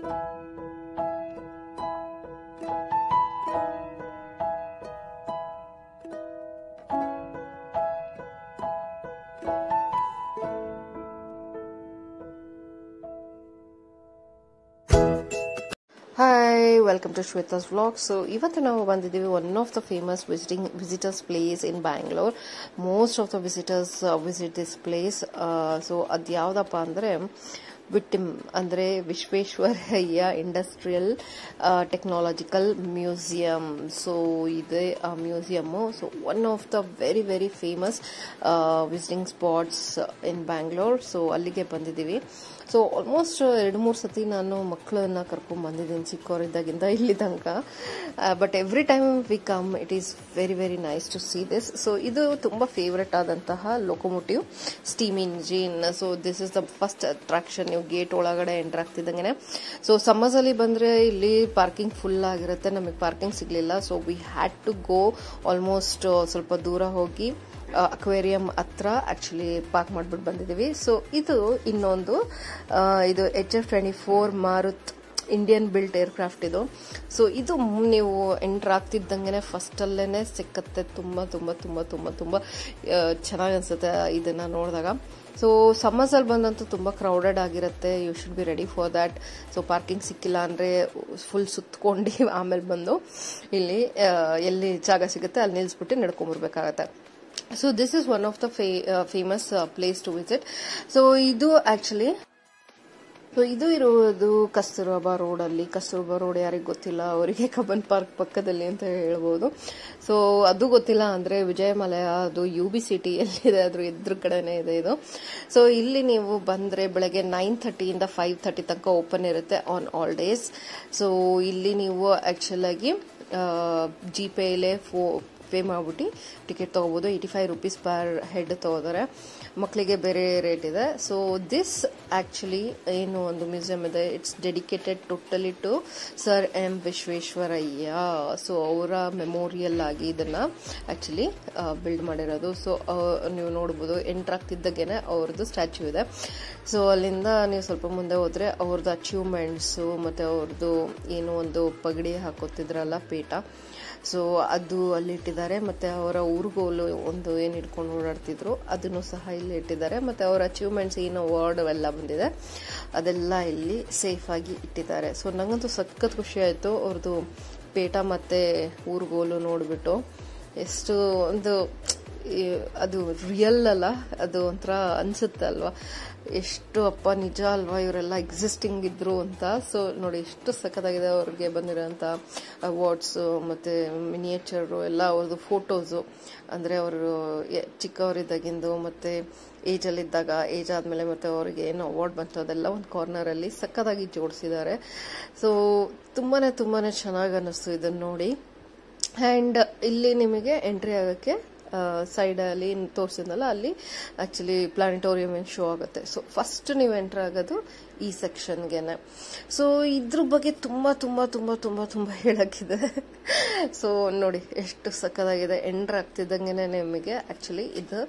Hi, welcome to Shweta's vlog. So, ಇವತ್ತು ನಾವು ಬಂದಿದ್ದೀವಿ one of the famous visitors place in Bangalore. Most of the visitors visit this place. So, ಅದು ಯಾವುದಪ್ಪ ಅಂದರೆ ವಿಟಿಮ್ ಅಂದರೆ Visvesvaraya industrial technological museum. So ಇದೆ ಆ museum. So one of the very very famous visiting spots in Bangalore. So ಅಲ್ಲಿಗೆ ಬಂದಿದ್ದೀವಿ. So almost 2-3 ಸತಿ ನಾನು ಮಕ್ಕಳನ್ನ ಕರ್ಕೊಂಡ್ ಬಂದಿದ್ದೀನಿ ಚಿಕ್ಕವರಿದ್ದಾಗಿಂದ ಇಲ್ಲಿ ತನಕ. But every time we come it is very very nice to see this. So ಇದು ತುಂಬಾ ಫೇವ್ರೆಟ್ ಆದಂತಹ locomotive steam engine. So this is the first attraction. ನೀವು ಗೇಟ್ ಒಳಗಡೆ ಎಂಟರ್ ಆಗ್ತಿದ್ದಂಗೆ. ಸೊ ಸಮ್ಮರ್ಸ್ ಅಲ್ಲಿ ಬಂದ್ರೆ ಇಲ್ಲಿ ಪಾರ್ಕಿಂಗ್ ಫುಲ್ ಆಗಿರುತ್ತೆ. ನಮಗೆ ಪಾರ್ಕಿಂಗ್ ಸಿಗ್ಲಿಲ್ಲ. So we had to go almost ಸ್ವಲ್ಪ ದೂರ ಹೋಗಿ ಅಕ್ವೇರಿಯಂ ಹತ್ರ ಆಕ್ಚುಲಿ ಪಾರ್ಕ್ ಮಾಡ್ಬಿಟ್ಟು ಬಂದಿದ್ದೀವಿ. ಸೊ ಇದು ಇನ್ನೊಂದು ಇದು HF-24 Marut Indian built aircraft ಇದು. ಸೊ ಇದು ನೀವು ಎಂಟರ್ ಆಗ್ತಿದ್ದಂಗೆ ಫಸ್ಟ್ ಅಲ್ಲೇನೆ ಸಿಕ್ಕತ್ತೆ. ತುಂಬಾ ತುಂಬಾ ತುಂಬಾ ತುಂಬಾ ತುಂಬಾ ಚೆನ್ನಾಗಿ ಅನ್ಸುತ್ತೆ ಇದನ್ನ ನೋಡಿದಾಗ. ಸೊ ಸಮ್ಮರ್ಸ್ ಅಲ್ಲಿ ಬಂದಂತೂ ತುಂಬಾ ಕ್ರೌಡೆಡ್ ಆಗಿರುತ್ತೆ. You should be ready for that. So parking ಸಿಕ್ಕಿಲ್ಲ ಅಂದ್ರೆ ಫುಲ್ ಸುತ್ಕೊಂಡು ಆಮೇಲೆ ಬಂದು ಇಲ್ಲಿ ಎಲ್ಲಿ ಜಾಗ ಸಿಗುತ್ತೆ ಅಲ್ಲಿ ನಿಲ್ಸ್ಬಿಟ್ಟು ನಡ್ಕೊಂಡ್ಬರ್ಬೇಕಾಗತ್ತೆ. So this is one of the famous place to visit. So ಇದು ಆಕ್ಚುಲಿ ಇದು ಇರುವುದು ಕಸ್ತೂರ್ಬಾ ರೋಡ್ ಅಲ್ಲಿ. ಕಸ್ತೂರ್ಬಾ ರೋಡ್ ಯಾರಿಗೆ ಗೊತ್ತಿಲ್ಲ ಅವರಿಗೆ ಕಬ್ಬನ್ ಪಾರ್ಕ್ ಪಕ್ಕದಲ್ಲಿ ಅಂತ ಹೇಳ್ಬೋದು. ಸೊ ಅದು ಗೊತ್ತಿಲ್ಲ ಅಂದ್ರೆ ವಿಜಯಮಲಯ ಅದು UB ಸಿಟಿ ಎಲ್ಲಿದೆ ಅದ್ರ ಎದುರು ಕಡೆನೆ ಇದೆ ಇದು. ಸೊ ಇಲ್ಲಿ ನೀವು ಬಂದ್ರೆ ಬೆಳಗ್ಗೆ 9:30 ಇಂದ 5:30 ತನಕ ಓಪನ್ ಇರುತ್ತೆ ಆನ್ ಆಲ್ ಡೇಸ್. ಸೊ ಇಲ್ಲಿ ನೀವು ಆಕ್ಚುಲ್ ಆಗಿ ಜಿಪೇಲೆ ಪೇ ಮಾಡ್ಬಿಟ್ಟು ಟಿಕೆಟ್ ತಗೋಬಹುದು. 85 ರೂಪೀಸ್ ಪರ್ ಹೆಡ್ ತಗೋತಾರೆ. ಮಕ್ಕಳಿಗೆ ಬೇರೆ ರೇಟ್ ಇದೆ. ಸೊ ದಿಸ್ ಆಕ್ಚುಲಿ ಏನು ಒಂದು ಮ್ಯೂಸಿಯಂ ಇದೆ. It's dedicated totally to sir M Visvesvaraya. So ಅವರ ಮೆಮೋರಿಯಲ್ ಆಗಿ ಇದನ್ನ ಆಕ್ಚುಲಿ ಬಿಲ್ಡ್ ಮಾಡಿರೋದು. ಸೊ ನೀವು ನೋಡಬಹುದು ಎಂಟರ್ ಆಗ್ತಿದ್ದಾಗೇನೆ ಅವ್ರದ್ದು ಸ್ಟ್ಯಾಚ್ಯೂ ಇದೆ. ಸೊ ಅಲ್ಲಿಂದ ನೀವು ಸ್ವಲ್ಪ ಮುಂದೆ ಹೋದ್ರೆ ಅವ್ರದ್ದು ಅಚೀವ್ಮೆಂಟ್ಸ್ ಮತ್ತೆ ಅವ್ರದ್ದು ಏನು ಒಂದು ಪಗಡಿ ಹಾಕೋತಿದ್ರಲ್ಲ ಪೇಟ, ಸೊ ಅದು ಅಲ್ಲಿ ಇಟ್ಟಿದ್ದಾರೆ. ಮತ್ತೆ ಅವರ ಊರುಗೋಲು ಒಂದು ಏನ್ ಇಟ್ಕೊಂಡು ಓಡಾಡ್ತಿದ್ರು ಅದನ್ನು ಸಹ ಇಲ್ಲಿ ಇಟ್ಟಿದ್ದಾರೆ. ಮತ್ತೆ ಅವರ ಅಚೀವ್ಮೆಂಟ್ಸ್ ಏನು ಅವಾರ್ಡ್ ಎಲ್ಲ ಬಂದಿದೆ ಅದೆಲ್ಲ ಇಲ್ಲಿ ಸೇಫ್ ಆಗಿ ಇಟ್ಟಿದ್ದಾರೆ. ಸೊ ನಂಗಂತೂ ಸಖತ್ ಖುಷಿ ಆಯ್ತು ಅವ್ರದ್ದು ಪೇಟ ಮತ್ತೆ ಊರುಗೋಲು ನೋಡ್ಬಿಟ್ಟು. ಎಷ್ಟು ಒಂದು ಅದು ರಿಯಲ್ ಅಲ್ಲ, ಅದು ಒಂಥರ ಅನ್ಸುತ್ತೆ ಅಲ್ವಾ, ಎಷ್ಟು ಅಪ್ಪ ನಿಜ ಅಲ್ವಾ ಇವರೆಲ್ಲ ಎಕ್ಸಿಸ್ಟಿಂಗ್ ಇದ್ರು ಅಂತ. ಸೊ ನೋಡಿ ಎಷ್ಟು ಸಖತ್ತಾಗಿದೆ ಅವ್ರಿಗೆ ಬಂದಿರೋಂಥ ಅವಾರ್ಡ್ಸ್ ಮತ್ತೆ ಮಿನಿಯೇಚರು ಎಲ್ಲ ಅವ್ರದ್ದು ಫೋಟೋಸು. ಅಂದರೆ ಅವರು ಚಿಕ್ಕವರಿದ್ದಾಗಿಂದು ಮತ್ತೆ ಏಜ್ ಅಲ್ಲಿದ್ದಾಗ, ಏಜ್ ಆದ್ಮೇಲೆ ಮತ್ತೆ ಅವ್ರಿಗೆ ಏನು ಅವಾರ್ಡ್ ಬಂತು ಅದೆಲ್ಲ ಒಂದು ಕಾರ್ನರ್ ಅಲ್ಲಿ ಸಖತ್ತಾಗಿ ಜೋಡಿಸಿದ್ದಾರೆ. ಸೊ ತುಂಬಾನೇ ತುಂಬಾನೇ ಚೆನ್ನಾಗಿ ಅನ್ನಿಸ್ತು ಇದನ್ನ ನೋಡಿ. ಅಂಡ್ ಇಲ್ಲಿ ನಿಮಗೆ ಎಂಟ್ರಿ ಆಗಕ್ಕೆ ಸೈಡ್ ಅಲ್ಲಿ ತೋರಿಸಿದ್ನಲ್ಲ ಅಲ್ಲಿ ಆಕ್ಚುಲಿ ಪ್ಲಾನೆಟೋರಿಯಂ ಶೋ ಆಗುತ್ತೆ. ಸೊ ಫಸ್ಟ್ ನೀವು ಎಂಟರ್ ಆಗೋದು ಈ ಸೆಕ್ಷನ್ಗೆನೆ. ಸೊ ಇದ್ರ ಬಗ್ಗೆ ತುಂಬಾ ತುಂಬಾ ತುಂಬಾ ತುಂಬಾ ತುಂಬಾ ಹೇಳಕ್ಕಿದೆ. ಸೊ ನೋಡಿ ಎಷ್ಟು ಸಕ್ಕದಾಗಿದೆ. ಎಂಟರ್ ಆಗ್ತಿದ್ದಂಗೆನೆ ನಿಮಗೆ ಆಕ್ಚುಲಿ ಇದು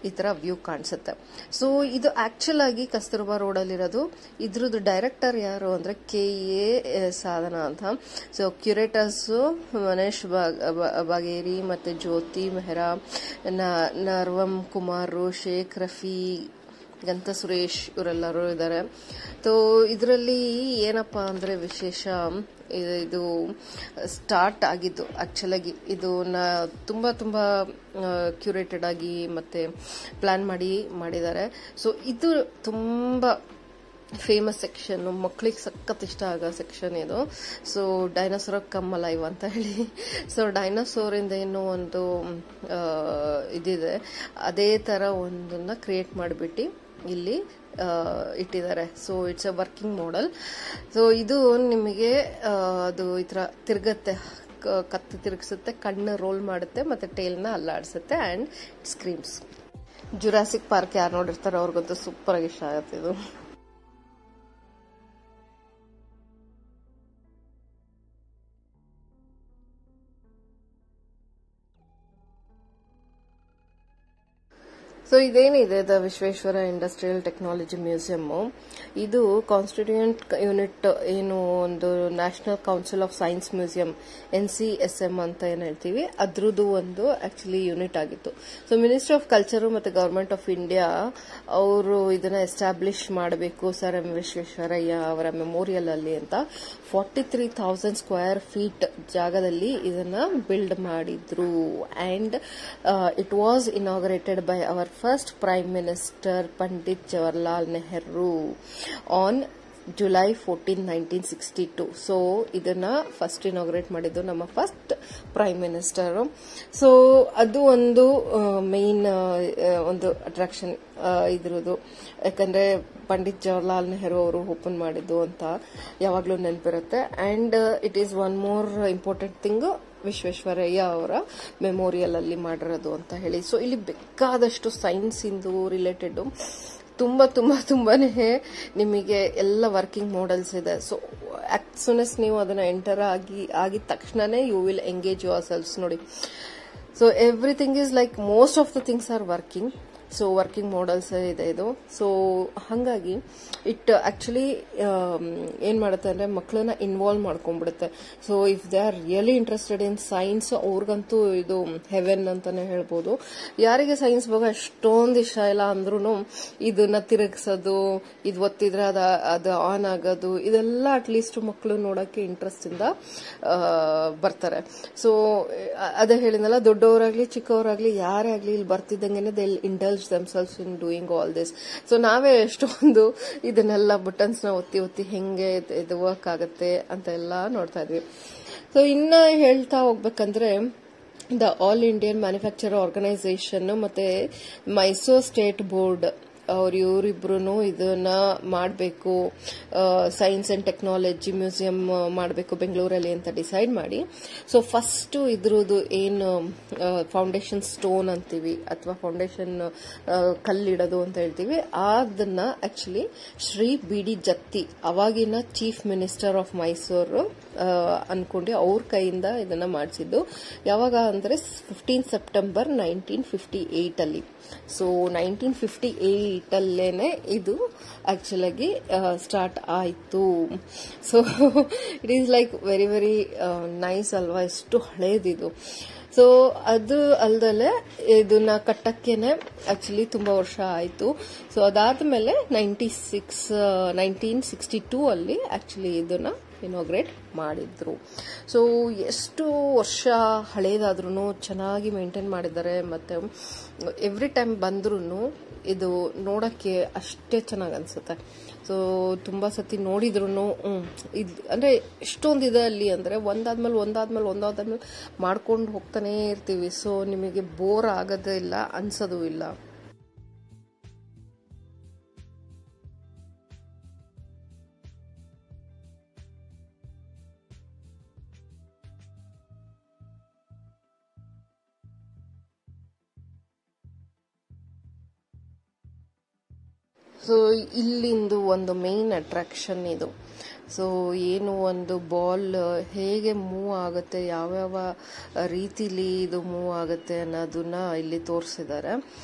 ಈ ತರ ವ್ಯೂ ಕಾಣಿಸುತ್ತೆ. ಸೊ ಇದು ಆಕ್ಚುಲ್ ಆಗಿ ಕಸ್ತೂರ್ಬಾ ರೋಡ್ ಅಲ್ಲಿ ಇರೋದು. ಇದ್ರದ್ದು ಡೈರೆಕ್ಟರ್ ಯಾರು ಅಂದ್ರೆ KA ಸಾಧನಾ ಅಂತ. ಸೊ ಕ್ಯೂರೇಟರ್ಸ್ ಮನೇಶ್ ಬಾಗೇರಿ ಮತ್ತೆ ಜ್ಯೋತಿ ಮೆಹ್ರಾ, ನರ್ವಮ್ ಕುಮಾರ್, ಶೇಖ್ ರಫಿ, ಗಂತ ಸುರೇಶ್ ಇವರೆಲ್ಲರೂ ಇದ್ದಾರೆ. ಸೊ ಇದರಲ್ಲಿ ಏನಪ್ಪಾ ಅಂದ್ರೆ ವಿಶೇಷ, ಇದು ಸ್ಟಾರ್ಟ್ ಆಗಿದ್ದು ಆಕ್ಚುಲ್ ಆಗಿ ಇದು ತುಂಬಾ ತುಂಬಾ ಕ್ಯೂರೇಟೆಡ್ ಆಗಿ ಮತ್ತೆ ಪ್ಲಾನ್ ಮಾಡಿದ್ದಾರೆ. ಸೊ ಇದು ತುಂಬಾ ಫೇಮಸ್ ಸೆಕ್ಷನ್, ಮಕ್ಕಳಿಗೆ ಸಖತ್ ಇಷ್ಟ ಆಗೋ ಸೆಕ್ಷನ್ ಇದು. ಸೊ ಡೈನೋಸಾರ್ ಕಮ್ ಅಲೈವ್ ಅಂತ ಹೇಳಿ. ಸೊ ಡೈನೋಸಾರ್ ಇಂದ ಏನೋ ಒಂದು ಇದಿದೆ, ಅದೇ ತರ ಒಂದನ್ನ ಕ್ರಿಯೇಟ್ ಮಾಡಿಬಿಟ್ಟು ಇಲ್ಲಿ ಇಟ್ಟಿದ್ದಾರೆ. So it's a working model. So ಇದು ನಿಮಗೆ ಅದು ಈ ತರ ತಿರ್ಗತ್ತೆ, ಕತ್ತು ತಿರುಗಿಸುತ್ತೆ, ಕಣ್ಣು ರೋಲ್ ಮಾಡುತ್ತೆ ಮತ್ತೆ ಟೇಲ್ನ ಅಲ್ಲಾಡಿಸುತ್ತೆ and it screams. Jurassic Park ಯಾರು ನೋಡಿರ್ತಾರೋ ಅವ್ರಿಗಂತೂ ಸೂಪರ್ ಆಗಿ ಇಷ್ಟ ಆಗುತ್ತೆ ಇದು. ಸೊ ಇದೇನಿದೆ the Visvesvara industrial technology museum, ಇದು ಕಾನ್ಸ್ಟಿಟ್ಯೂಯೆಂಟ್ ಯೂನಿಟ್ ಏನು ಒಂದು National Council of Science Museum NCSM ಅಂತ ಏನ್ ಹೇಳ್ತೀವಿ ಅದ್ರದ್ದು ಒಂದು ಆಕ್ಚುಲಿ ಯೂನಿಟ್ ಆಗಿತ್ತು. ಸೊ ಮಿನಿಸ್ಟ್ರಿ ಆಫ್ ಕಲ್ಚರ್ ಮತ್ತೆ ಗವರ್ಮೆಂಟ್ ಆಫ್ ಇಂಡಿಯಾ ಅವರು ಇದನ್ನ ಎಸ್ಟಾಬ್ಲಿಷ್ ಮಾಡಬೇಕು ಸರ್ ಎಂ ವಿಶ್ವೇಶ್ವರಯ್ಯ ಅವರ ಮೆಮೋರಿಯಲ್ ಅಲ್ಲಿ ಅಂತ 43,000 ಸ್ಕ್ವೇರ್ ಫೀಟ್ ಜಾಗದಲ್ಲಿ ಇದನ್ನ ಬಿಲ್ಡ್ ಮಾಡಿದ್ರು. And it was inaugurated by our first prime minister Pandit Jawaharlal Nehru on July 14, 1962. So ಇದನ್ನ ಫಸ್ಟ್ ಇನಾಗ್ರೇಟ್ ಮಾಡಿದ್ದು ನಮ್ಮ ಫಸ್ಟ್ ಪ್ರೈಮ್ ಮಿನಿಸ್ಟರ್. ಸೊ ಅದು ಒಂದು ಮೇನ್ ಒಂದು ಅಟ್ರಾಕ್ಷನ್ ಇದ್ರದ್ದು, ಯಾಕಂದ್ರೆ ಪಂಡಿತ್ ಜವಾಹರ್ಲಾಲ್ ನೆಹರು ಅವರು ಓಪನ್ ಮಾಡಿದ್ದು ಅಂತ ಯಾವಾಗ್ಲೂ ನೆನಪಿರುತ್ತೆ. And it is one more important thing, Visvesvaraya ಅವರ ಮೆಮೋರಿಯಲ್ ಅಲ್ಲಿ ಮಾಡಿರೋದು ಅಂತ ಹೇಳಿ. ಸೊ ಇಲ್ಲಿ ಬೇಕಾದಷ್ಟು ಸೈನ್ಸ್ ಇಂದು ರಿಲೇಟೆಡ್ ತುಂಬಾನೇ ನಿಮಗೆ ಎಲ್ಲ ವರ್ಕಿಂಗ್ ಮಾಡೆಲ್ಸ್ ಇದೆ. ಸೊ ಆಸ್ ಸೂನ್ ಎಸ್ ನೀವು ಅದನ್ನ ಎಂಟರ್ ಆಗಿದ ತಕ್ಷಣನೇ you will engage yourselves. ನೋಡಿ, so everything is like most of the things are working. So working models ಇದೆ ಇದು. ಸೊ ಹಾಗಾಗಿ ಇಟ್ ಆಕ್ಚುಲಿ ಏನ್ ಮಾಡುತ್ತೆ ಅಂದ್ರೆ ಮಕ್ಕಳನ್ನ ಇನ್ವಾಲ್ವ್ ಮಾಡ್ಕೊಂಡ್ಬಿಡುತ್ತೆ. So if they are really interested in science ಅವ್ರಿಗಂತೂ ಇದು ಹೆವೆನ್ ಅಂತಾನೆ ಹೇಳ್ಬೋದು. ಯಾರಿಗೆ ಸೈನ್ಸ್ ಬಗ್ಗೆ ಅಷ್ಟೊಂದು ಇಷ್ಟ ಇಲ್ಲ ಅಂದ್ರೂ ಇದನ್ನ ತಿರುಗಿಸೋದು, ಇದು ಒತ್ತಿದ್ರೆ ಅದು ಆನ್ ಆಗೋದು, ಇದೆಲ್ಲ ಅಟ್ಲೀಸ್ಟ್ ಮಕ್ಕಳು ನೋಡಕ್ಕೆ ಇಂಟ್ರೆಸ್ಟ್ ಇಂದ ಬರ್ತಾರೆ. ಸೊ ಅದೇ ಹೇಳಿದ್ನಲ್ಲ, ದೊಡ್ಡವರಾಗ್ಲಿ ಚಿಕ್ಕವರಾಗ್ಲಿ ಯಾರೇ ಆಗ್ಲಿ ಇಲ್ಲಿ ಬರ್ತಿದ್ದಂಗೆನೆ they indulge themselves in doing all this. So ನಾವೇ ಎಷ್ಟೊಂದು ಇದನ್ನೆಲ್ಲ ಬಟನ್ಸ್ ನ ಒತ್ತಿ ಹೆಂಗೆ ಇದು ವರ್ಕ್ ಆಗುತ್ತೆ ಅಂತ ಎಲ್ಲ ನೋಡ್ತಾ ಇದ್ವಿ. ಸೊ ಇನ್ನ ಹೇಳ್ತಾ ಹೋಗ್ಬೇಕಂದ್ರೆ the all Indian manufacture organisation ಮತ್ತೆ ಮೈಸೂರು ಸ್ಟೇಟ್ ಬೋರ್ಡ್ ಇವರಿಬ್ರು ಇದನ್ನ ಮಾಡಬೇಕು, ಸೈನ್ಸ್ ಅಂಡ್ ಟೆಕ್ನಾಲಜಿ ಮ್ಯೂಸಿಯಂ ಮಾಡಬೇಕು ಬೆಂಗಳೂರಲ್ಲಿ ಅಂತ ಡಿಸೈಡ್ ಮಾಡಿ. ಸೊ ಫಸ್ಟ್ ಇದ್ರದ್ದು ಏನು ಫೌಂಡೇಶನ್ ಸ್ಟೋನ್ ಅಂತೀವಿ ಅಥವಾ ಫೌಂಡೇಶನ್ ಕಲ್ಲಿಡೋದು ಅಂತ ಹೇಳ್ತೀವಿ, ಅದನ್ನ ಆಕ್ಚುಲಿ ಶ್ರೀ BD ಜತ್ತಿ ಅವಾಗಿನ ಚೀಫ್ ಮಿನಿಸ್ಟರ್ ಆಫ್ ಮೈಸೂರು ಅನ್ಕೊಂಡು ಅವ್ರ ಕೈಯಿಂದ ಇದನ್ನ ಮಾಡಿಸಿದ್ದು. ಯಾವಾಗ ಅಂದ್ರೆ 15 ಸೆಪ್ಟೆಂಬರ್ 1958 ಅಲ್ಲಿ. ಸೊ 1958 ಅಲ್ಲೇನೆ ಇದು ಆಕ್ಚುಲ್ ಆಗಿ ಸ್ಟಾರ್ಟ್ ಆಯ್ತು. So it is like very very nice ಅಲ್ವಾ, ಎಷ್ಟು ಹಳೇದಿದು. ಸೊ ಅದು ಅಲ್ದಲೆ ಇದನ್ನ ಕಟ್ಟಕ್ಕೇನೆ ಆಕ್ಚುಲಿ ತುಂಬಾ ವರ್ಷ ಆಯ್ತು. ಸೊ ಅದಾದ್ಮೇಲೆ 1962 ಅಲ್ಲಿ ಆಕ್ಚುಲಿ ಇದನ್ನ ಇನಾಗ್ರೇಟ್ ಮಾಡಿದ್ರು. ಸೊ ಎಷ್ಟು ವರ್ಷ ಹಳೇದಾದ್ರೂ ಚೆನ್ನಾಗಿ ಮೇಂಟೈನ್ ಮಾಡಿದ್ದಾರೆ. ಮತ್ತೆ ಎವ್ರಿ ಟೈಮ್ ಬಂದ್ರೂ ಇದು ನೋಡಕ್ಕೆ ಅಷ್ಟೇ ಚೆನ್ನಾಗಿ ಅನ್ಸುತ್ತೆ. ಸೊ ತುಂಬಾ ಸತಿ ನೋಡಿದ್ರು ಅಂದ್ರೆ ಎಷ್ಟೊಂದಿದೆ ಅಲ್ಲಿ ಅಂದ್ರೆ ಒಂದಾದ್ಮೇಲೆ ಮಾಡ್ಕೊಂಡು ಹೋಗ್ತಾನೆ ಇರ್ತೀವಿ. ಸೊ ನಿಮಗೆ ಬೋರ್ ಆಗೋದೇ ಇಲ್ಲ, ಅನ್ಸೋದು ಇಲ್ಲ. ಸೊ ಇಲ್ಲಿಂದು ಒಂದು ಮೇನ್ ಅಟ್ರಾಕ್ಷನ್ ಇದು. ಸೊ ಏನು ಒಂದು ಬಾಲ್ ಹೇಗೆ ಮೂವ್ ಆಗುತ್ತೆ, ಯಾವ್ಯಾವ ರೀತಿಲಿ ಇದು ಮೂವ್ ಆಗುತ್ತೆ ಅನ್ನೋದನ್ನ ಇಲ್ಲಿ ತೋರಿಸಿದ್ದಾರೆ.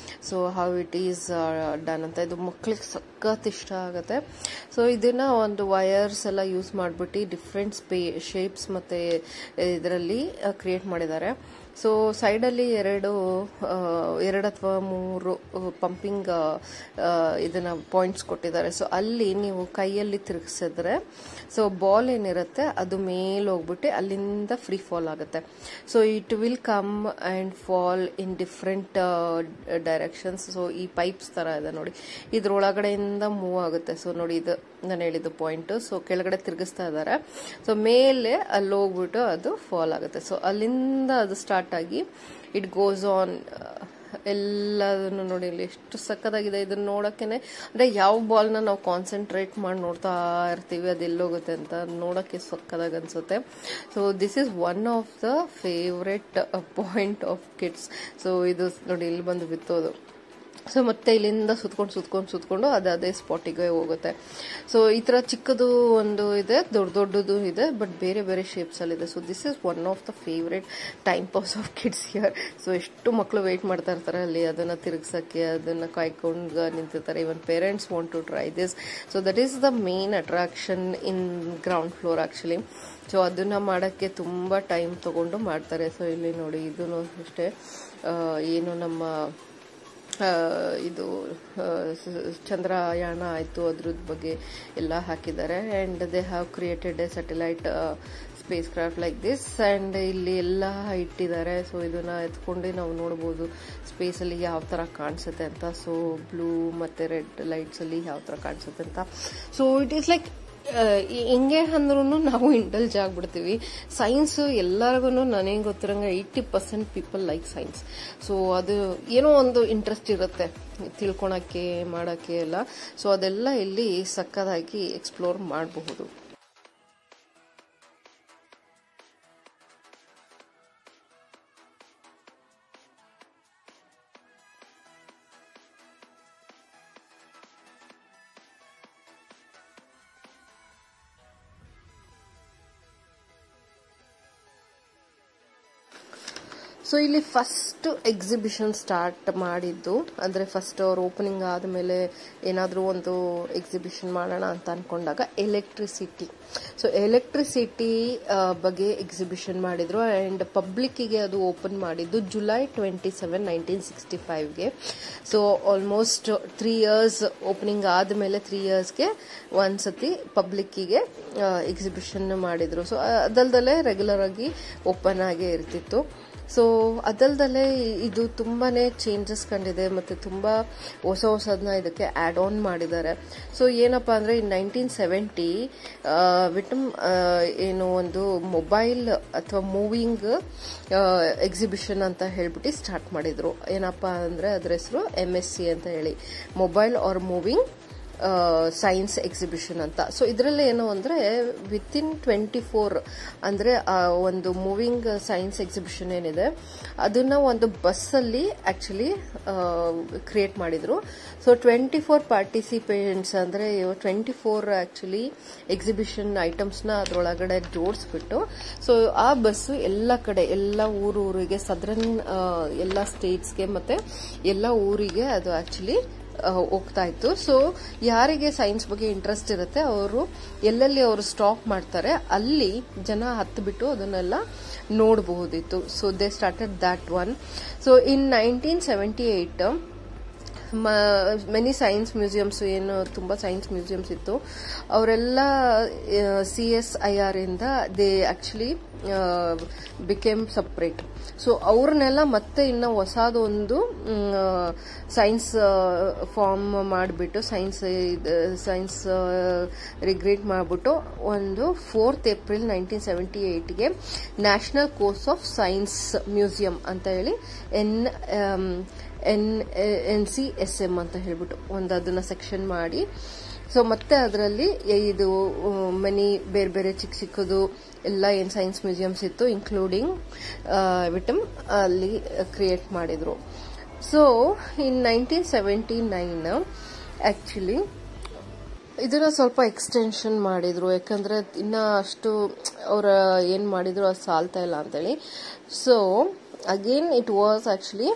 So how it is done ಅಂತ. ಇದು ಮಕ್ಕಳಿಗೆ ಸಖತ್ ಇಷ್ಟ ಆಗುತ್ತೆ. ಸೊ ಇದನ್ನ ಒಂದು ವೈರ್ಸ್ ಎಲ್ಲ ಯೂಸ್ ಮಾಡ್ಬಿಟ್ಟು ಡಿಫ್ರೆಂಟ್ ಶೇಪ್ಸ್ ಮತ್ತೆ ಇದರಲ್ಲಿ ಕ್ರಿಯೇಟ್ ಮಾಡಿದ್ದಾರೆ. ಸೊ ಸೈಡಲ್ಲಿ ಎರಡು ಅಥವಾ 3 ಪಂಪಿಂಗ್ ಇದನ್ನ ಪಾಯಿಂಟ್ಸ್ ಕೊಟ್ಟಿದ್ದಾರೆ. ಸೊ ಅಲ್ಲಿ ನೀವು ಕೈಯಲ್ಲಿ ತಿರುಗಿಸಿದ್ರೆ ಸೊ ಬಾಲ್ ಏನಿರುತ್ತೆ ಅದು ಮೇಲೆ ಹೋಗ್ಬಿಟ್ಟು ಅಲ್ಲಿಂದ ಫ್ರೀ ಫಾಲ್ ಆಗುತ್ತೆ. So it will come and fall in different directions. So ಈ ಪೈಪ್ಸ್ ತರ ಇದೆ ನೋಡಿ, ಇದ್ರೊಳಗಡೆಯಿಂದ ಮೂವ್ ಆಗುತ್ತೆ. ಸೊ ನೋಡಿ, ಇದು ನಾನು ಹೇಳಿದ್ದು ಪಾಯಿಂಟ್. ಸೊ ಕೆಳಗಡೆ ತಿರುಗಿಸ್ತಾ ಇದ್ದಾರೆ. ಸೊ ಮೇಲೆ ಅಲ್ಲಿ ಹೋಗ್ಬಿಟ್ಟು ಅದು ಫಾಲ್ ಆಗುತ್ತೆ. ಸೊ ಅಲ್ಲಿಂದ ಅದು ಸ್ಟಾರ್ಟ್ ಆಗಿ ಇಟ್ ಗೋಸ್ ಆನ್. ಎಲ್ಲದನ್ನು ನೋಡಿ ಇಲ್ಲಿ ಎಷ್ಟು ಸಕ್ಕದಾಗಿದೆ. ಇದನ್ನ ನೋಡಕ್ಕೇನೆ ಅಂದ್ರೆ ಯಾವ ಬಾಲ್ ನ ನಾವು ಕಾನ್ಸಂಟ್ರೇಟ್ ಮಾಡಿ ನೋಡ್ತಾ ಇರ್ತೀವಿ ಅದು ಎಲ್ಲೋಗುತ್ತೆ ಅಂತ ನೋಡಕ್ಕೆ ಸಕ್ಕದಾಗಿ ಅನ್ಸುತ್ತೆ. So this is one of the favourite point of kids. So ಇದು ನೋಡಿ ಇಲ್ಲಿ ಬಂದು ಬಿತ್ತೋದು. ಸೊ ಮತ್ತೆ ಇಲ್ಲಿಂದ ಸುತ್ಕೊಂಡು ಅದೇ ಸ್ಪಾಟಿಗೆ ಹೋಗುತ್ತೆ. ಸೊ ಈ ತರ ಚಿಕ್ಕದು ಒಂದು ಇದೆ, ದೊಡ್ಡದು ಇದೆ, ಬಟ್ ಬೇರೆ ಬೇರೆ ಶೇಪ್ಸ್ ಅಲ್ಲಿ ಇದೆ. So this is one of the favourite time pass of kids here. So ಎಷ್ಟು ಮಕ್ಕಳು ವೇಟ್ ಮಾಡ್ತಾ ಇರ್ತಾರೆ ಅಲ್ಲಿ ಅದನ್ನ ತಿರುಗಿಸಕ್ಕೆ, ಅದನ್ನ ಕಾಯ್ಕೊಂಡು ನಿಂತಿರ್ತಾರೆ. Even parents want to try this. So that is the main attraction in ground floor actually. So ಅದನ್ನ ಮಾಡಕ್ಕೆ ತುಂಬಾ ಟೈಮ್ ತಗೊಂಡು ಮಾಡ್ತಾರೆ. ಸೊ ಇಲ್ಲಿ ನೋಡಿ, ಇದನ್ನು ಅಷ್ಟೇ ಏನು ನಮ್ಮ ಇದು ಚಂದ್ರಯಾನ ಆಯಿತು ಅದ್ರದ್ದು ಬಗ್ಗೆ ಎಲ್ಲ ಹಾಕಿದ್ದಾರೆ. And they have created A satellite space craft like this. And ಇಲ್ಲಿ ಎಲ್ಲ ಇಟ್ಟಿದ್ದಾರೆ. ಸೊ ಇದನ್ನ ಎತ್ಕೊಂಡು ನಾವು ನೋಡ್ಬೋದು ಸ್ಪೇಸಲ್ಲಿ ಯಾವ ಥರ ಕಾಣಿಸುತ್ತೆ ಅಂತ. ಸೊ ಬ್ಲೂ ಮತ್ತು ರೆಡ್ ಲೈಟ್ಸಲ್ಲಿ ಯಾವ ಥರ ಕಾಣಿಸುತ್ತೆ ಅಂತ. ಸೊ ಇಟ್ ಈಸ್ ಲೈಕ್ ಹಿಂಗೆ ಅಂದ್ರೂ ನಾವು ಇಂಡಲ್ಜ್ ಆಗ್ಬಿಡ್ತೀವಿ. ಸೈನ್ಸ್ ಎಲ್ಲರಿಗೂ ನನಗೆ ಗೊತ್ತಿರಂಗೆ 80% ಪೀಪಲ್ ಲೈಕ್ ಸೈನ್ಸ್. ಸೊ ಅದು ಏನೋ ಒಂದು ಇಂಟ್ರೆಸ್ಟ್ ಇರುತ್ತೆ ತಿಳ್ಕೊಳಕ್ಕೆ, ಮಾಡೋಕ್ಕೆ ಎಲ್ಲ. ಸೊ ಅದೆಲ್ಲ ಇಲ್ಲಿ ಸಕ್ಕದಾಗಿ ಎಕ್ಸ್ಪ್ಲೋರ್ ಮಾಡಬಹುದು. ಸೊ ಇಲ್ಲಿ ಫಸ್ಟ್ ಎಕ್ಸಿಬಿಷನ್ ಸ್ಟಾರ್ಟ್ ಮಾಡಿದ್ದು, ಅಂದ್ರೆ ಫಸ್ಟ್ ಅವ್ರು ಓಪನಿಂಗ್ ಆದಮೇಲೆ ಏನಾದರೂ ಒಂದು ಎಕ್ಸಿಬಿಷನ್ ಮಾಡೋಣ ಅಂತ ಅನ್ಕೊಂಡಾಗ ಎಲೆಕ್ಟ್ರಿಸಿಟಿ. ಸೊ ಎಲೆಕ್ಟ್ರಿಸಿಟಿ ಬಗ್ಗೆ ಎಕ್ಸಿಬಿಷನ್ ಮಾಡಿದ್ರು. ಆ್ಯಂಡ್ ಪಬ್ಲಿಕ್ಕಿಗೆ ಅದು ಓಪನ್ ಮಾಡಿದ್ದು ಜುಲೈ 27, 1965ಗೆ. ಸೊ ಆಲ್ಮೋಸ್ಟ್ 3 years ಓಪನಿಂಗ್ ಆದಮೇಲೆ 3 yearsಗೆ ಒಂದ್ಸತಿ ಪಬ್ಲಿಕ್ಕಿಗೆ ಎಕ್ಸಿಬಿಷನ್ ಮಾಡಿದ್ರು. ಸೊ ಅದಲ್ದಲ್ಲೇ ರೆಗ್ಯುಲರ್ ಆಗಿ ಓಪನ್ ಆಗೇ ಇರ್ತಿತ್ತು. ಸೊ ಅದಲ್ದಲ್ಲೇ ಇದು ತುಂಬಾನೇ ಚೇಂಜಸ್ ಕಂಡಿದೆ ಮತ್ತು ತುಂಬಾ ಹೊಸದನ್ನ ಇದಕ್ಕೆ ಆಡ್ ಆನ್ ಮಾಡಿದ್ದಾರೆ. ಸೊ ಏನಪ್ಪಾ ಅಂದ್ರೆ ಇನ್ 1970 ವಿಟಮ್ ಏನು ಒಂದು ಮೊಬೈಲ್ ಅಥವಾ ಮೂವಿಂಗ್ ಎಕ್ಸಿಬಿಷನ್ ಅಂತ ಹೇಳ್ಬಿಟ್ಟು ಸ್ಟಾರ್ಟ್ ಮಾಡಿದ್ರು. ಏನಪ್ಪಾ ಅಂದ್ರೆ ಅದ್ರ ಹೆಸರು MSC ಅಂತ ಹೇಳಿ, mobile are moving science exhibition ಅಂತ. ಸೊ ಇದರಲ್ಲಿ ಏನು ಅಂದ್ರೆ ವಿತಿನ್ 24 ಅಂದ್ರೆ ಒಂದು ಮೂವಿಂಗ್ ಸೈನ್ಸ್ ಎಕ್ಸಿಬಿಷನ್ ಏನಿದೆ ಅದನ್ನ ಒಂದು ಬಸ್ಸಲ್ಲಿ ಆಕ್ಚುಲಿ ಕ್ರಿಯೇಟ್ ಮಾಡಿದ್ರು. ಸೊ 24 ಪಾರ್ಟಿಸಿಪೆಂಟ್ಸ್ ಅಂದ್ರೆ 24 ಆಕ್ಚುಲಿ ಎಕ್ಸಿಬಿಷನ್ ಐಟಮ್ಸ್ನ ಅದರೊಳಗಡೆ ಜೋಡಿಸ್ಬಿಟ್ಟು, ಸೊ ಆ ಬಸ್ಸು ಎಲ್ಲ ಕಡೆ, ಎಲ್ಲ ಊರಿಗೆ, ಸದರ್ನ್ ಎಲ್ಲ ಸ್ಟೇಟ್ಸ್ಗೆ ಮತ್ತೆ ಎಲ್ಲ ಊರಿಗೆ ಅದು ಆಕ್ಚುಲಿ ಹೋಗ್ತಾ ಇತ್ತು. ಸೊ ಯಾರಿಗೆ ಸೈನ್ಸ್ ಬಗ್ಗೆ ಇಂಟ್ರೆಸ್ಟ್ ಇರುತ್ತೆ ಅವರು ಎಲ್ಲೆಲ್ಲಿ ಅವರು ಸ್ಟಾಪ್ ಮಾಡ್ತಾರೆ ಅಲ್ಲಿ ಜನ ಹತ್ಬಿಟ್ಟು ಅದನ್ನೆಲ್ಲ ನೋಡಬಹುದಿತ್ತು. So they started that one. So in 1978 many science museums, ಏನು ತುಂಬಾ ಸೈನ್ಸ್ ಮ್ಯೂಸಿಯಮ್ಸ್ ಇತ್ತು, ಅವರೆಲ್ಲ CSIR ಇಂದ they actually became separate. So ಅವ್ರನ್ನೆಲ್ಲ ಮತ್ತೆ ಇನ್ನ ಹೊಸದೊಂದು ಸೈನ್ಸ್ ಫಾರ್ಮ್ ಮಾಡಿಬಿಟ್ಟು ಸೈನ್ಸ್ ರಿಗ್ರೇಟ್ ಮಾಡಿಬಿಟ್ಟು ಒಂದು 4th April 1978ಗೆ National Council of Science Museum ಅಂತ ಹೇಳಿ NCSM ಅಂತ ಹೇಳ್ಬಿಟ್ಟು ಒಂದು ಅದನ್ನ ಸೆಕ್ಷನ್ ಮಾಡಿ, ಸೊ ಮತ್ತೆ ಅದರಲ್ಲಿ ಇದು ಮೆನಿ ಬೇರೆ ಬೇರೆ ಚಿಕ್ಕದು ಎಲ್ಲ ಏನ್ ಸೈನ್ಸ್ ಮ್ಯೂಸಿಯಮ್ಸ್ ಇತ್ತು ಇನ್ಕ್ಲೂಡಿಂಗ್ ವಿಟಮ್ ಅಲ್ಲಿ ಕ್ರಿಯೇಟ್ ಮಾಡಿದ್ರು. ಸೊ ಇನ್ 1979 ಆಕ್ಚುಲಿ ಇದನ್ನ ಸ್ವಲ್ಪ ಎಕ್ಸ್ಟೆನ್ಷನ್ ಮಾಡಿದ್ರು, ಯಾಕಂದ್ರೆ ಇನ್ನ ಅಷ್ಟು ಅವ್ರ ಏನ್ ಮಾಡಿದ್ರು ಅದು ಸಾಲ್ತಾ ಇಲ್ಲ ಅಂತೇಳಿ. So again it was actually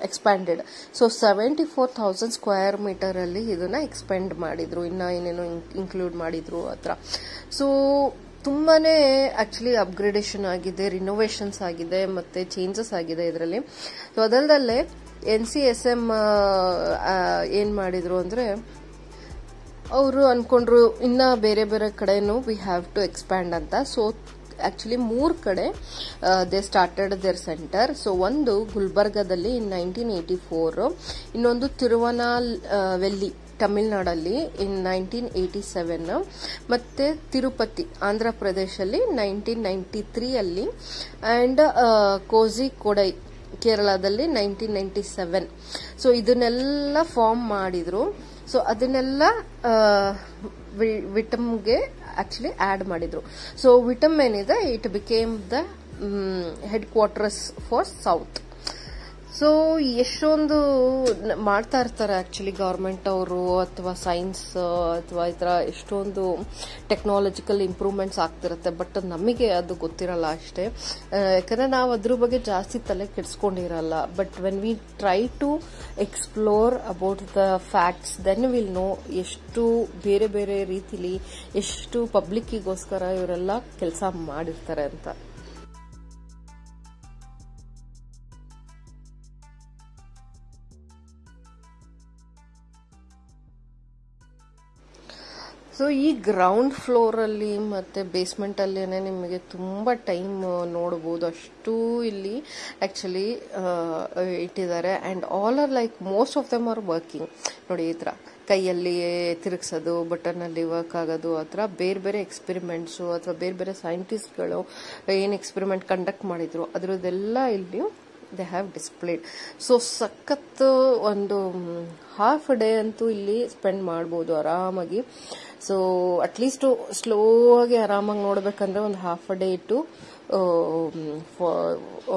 expanded. So 74,000 square metre ಅಲ್ಲಿ ಇದನ್ನ ಎಕ್ಸ್ಪೆಂಡ್ ಮಾಡಿದ್ರು, ಇನ್ನ ಏನೇನೋ ಇನ್ಕ್ಲೂಡ್ ಮಾಡಿದ್ರು ಹತ್ರ. ಸೊ ತುಂಬಾನೇ ಆಕ್ಚುಲಿ ಅಪ್ಗ್ರೇಡೇಷನ್ ಆಗಿದೆ, ರಿನೋವೇಷನ್ಸ್ ಆಗಿದೆ, ಮತ್ತೆ ಚೇಂಜಸ್ ಆಗಿದೆ ಇದರಲ್ಲಿ. ಸೊ ಅದಲ್ದಲ್ಲೇ NCSM ಏನ್ ಮಾಡಿದ್ರು ಅಂದ್ರೆ ಅವರು ಅನ್ಕೊಂಡ್ರು ಇನ್ನ ಬೇರೆ ಬೇರೆ ಕಡೆನೂ ವಿ ಹ್ಯಾವ್ ಟು ಎಕ್ಸ್ಪ್ಯಾಂಡ್ ಅಂತ. ಸೊ ಆಕ್ಚುಲಿ 3 ಕಡೆ they started their centre. So ಒಂದು ಗುಲ್ಬರ್ಗಾದಲ್ಲಿ ಇನ್ 1984, ಇನ್ನೊಂದು ತಿರುವನಾವೆಲ್ಲಿ ತಮಿಳುನಾಡಲ್ಲಿ ಇನ್ 1987, ಮತ್ತೆ ತಿರುಪತಿ ಆಂಧ್ರ ಪ್ರದೇಶಲ್ಲಿ 1993 ಅಲ್ಲಿ, ಅಂಡ್ ಕೋಝಿಕೋಡೈ ಕೇರಳದಲ್ಲಿ 1997. ಸೊ ಇದನ್ನೆಲ್ಲ ಫಾರ್ಮ್ ಮಾಡಿದ್ರು. ಸೊ ಅದನ್ನೆಲ್ಲ ವಿಟಮ್ಗೆ ಆಕ್ಚುಲಿ ಆಡ್ ಮಾಡಿದ್ರು. ಸೊ ವಿಟಮ್ ಏನಿದೆ it became the head quarters for south. So ಎಷ್ಟೊಂದು ಮಾಡ್ತಾ ಇರ್ತಾರೆ ಆಕ್ಚುಲಿ ಗವರ್ಮೆಂಟ್ ಅವರು ಅಥವಾ ಸೈನ್ಸ್ ಅಥವಾ ಈ ತರ ಎಷ್ಟೊಂದು ಟೆಕ್ನಾಲಜಿಕಲ್ ಇಂಪ್ರೂವ್ಮೆಂಟ್ಸ್ ಆಗ್ತಿರುತ್ತೆ. ಬಟ್ ನಮಗೆ ಅದು ಗೊತ್ತಿರಲ್ಲ ಅಷ್ಟೇ, ಯಾಕಂದ್ರೆ ನಾವು ಅದ್ರ ಬಗ್ಗೆ ಜಾಸ್ತಿ ತಲೆ ಕೆಡಿಸ್ಕೊಂಡಿರಲ್ಲ. But when we try to explore about the facts then will know ಎಷ್ಟು ಬೇರೆ ಬೇರೆ ರೀತಿಲಿ ಎಷ್ಟು ಪಬ್ಲಿಕ್ಕಿಗೋಸ್ಕರ ಇವರೆಲ್ಲ ಕೆಲಸ ಮಾಡಿರ್ತಾರೆ ಅಂತ. ಸೊ ಈ ಗ್ರೌಂಡ್ ಫ್ಲೋರ್ ಅಲ್ಲಿ ಮತ್ತೆ ಬೇಸ್ಮೆಂಟ್ ಅಲ್ಲೇನೆ ನಿಮಗೆ ತುಂಬಾ ಟೈಮ್ ನೋಡಬಹುದು, ಅಷ್ಟು ಇಲ್ಲಿ ಆಕ್ಚುಲಿ ಇಟ್ಟಿದ್ದಾರೆ. And all are like most of them are working. ನೋಡಿ ಈ ತರ ಕೈಯಲ್ಲಿ ತಿರುಗಿಸೋದು, ಬಟನ್ ಅಲ್ಲಿ ವರ್ಕ್ ಆಗೋದು, ಆ ಥರ ಬೇರೆ ಬೇರೆ ಎಕ್ಸ್ಪೆರಿಮೆಂಟ್ಸ್ ಅಥವಾ ಬೇರೆ ಬೇರೆ ಸೈಂಟಿಸ್ಟ್ಗಳು ಏನ್ ಎಕ್ಸ್ಪೆರಿಮೆಂಟ್ ಕಂಡಕ್ಟ್ ಮಾಡಿದ್ರು ಅದರದ್ದೆಲ್ಲ ಇಲ್ಲಿ ದೇ ಹ್ಯಾವ್ ಡಿಸ್ಪ್ಲೇಡ್. ಸೊ ಸಖತ್ ಒಂದು ಹಾಫ್ ಡೇ ಅಂತೂ ಇಲ್ಲಿ ಸ್ಪೆಂಡ್ ಮಾಡ್ಬೋದು ಆರಾಮಾಗಿ. ಸೊ ಅಟ್ಲೀಸ್ಟ್ ಸ್ಲೋ ಆಗಿ ಆರಾಮಾಗಿ ನೋಡ್ಬೇಕಂದ್ರೆ ಒಂದು ಹಾಫ್ ಡೇ ಇಟ್ಟು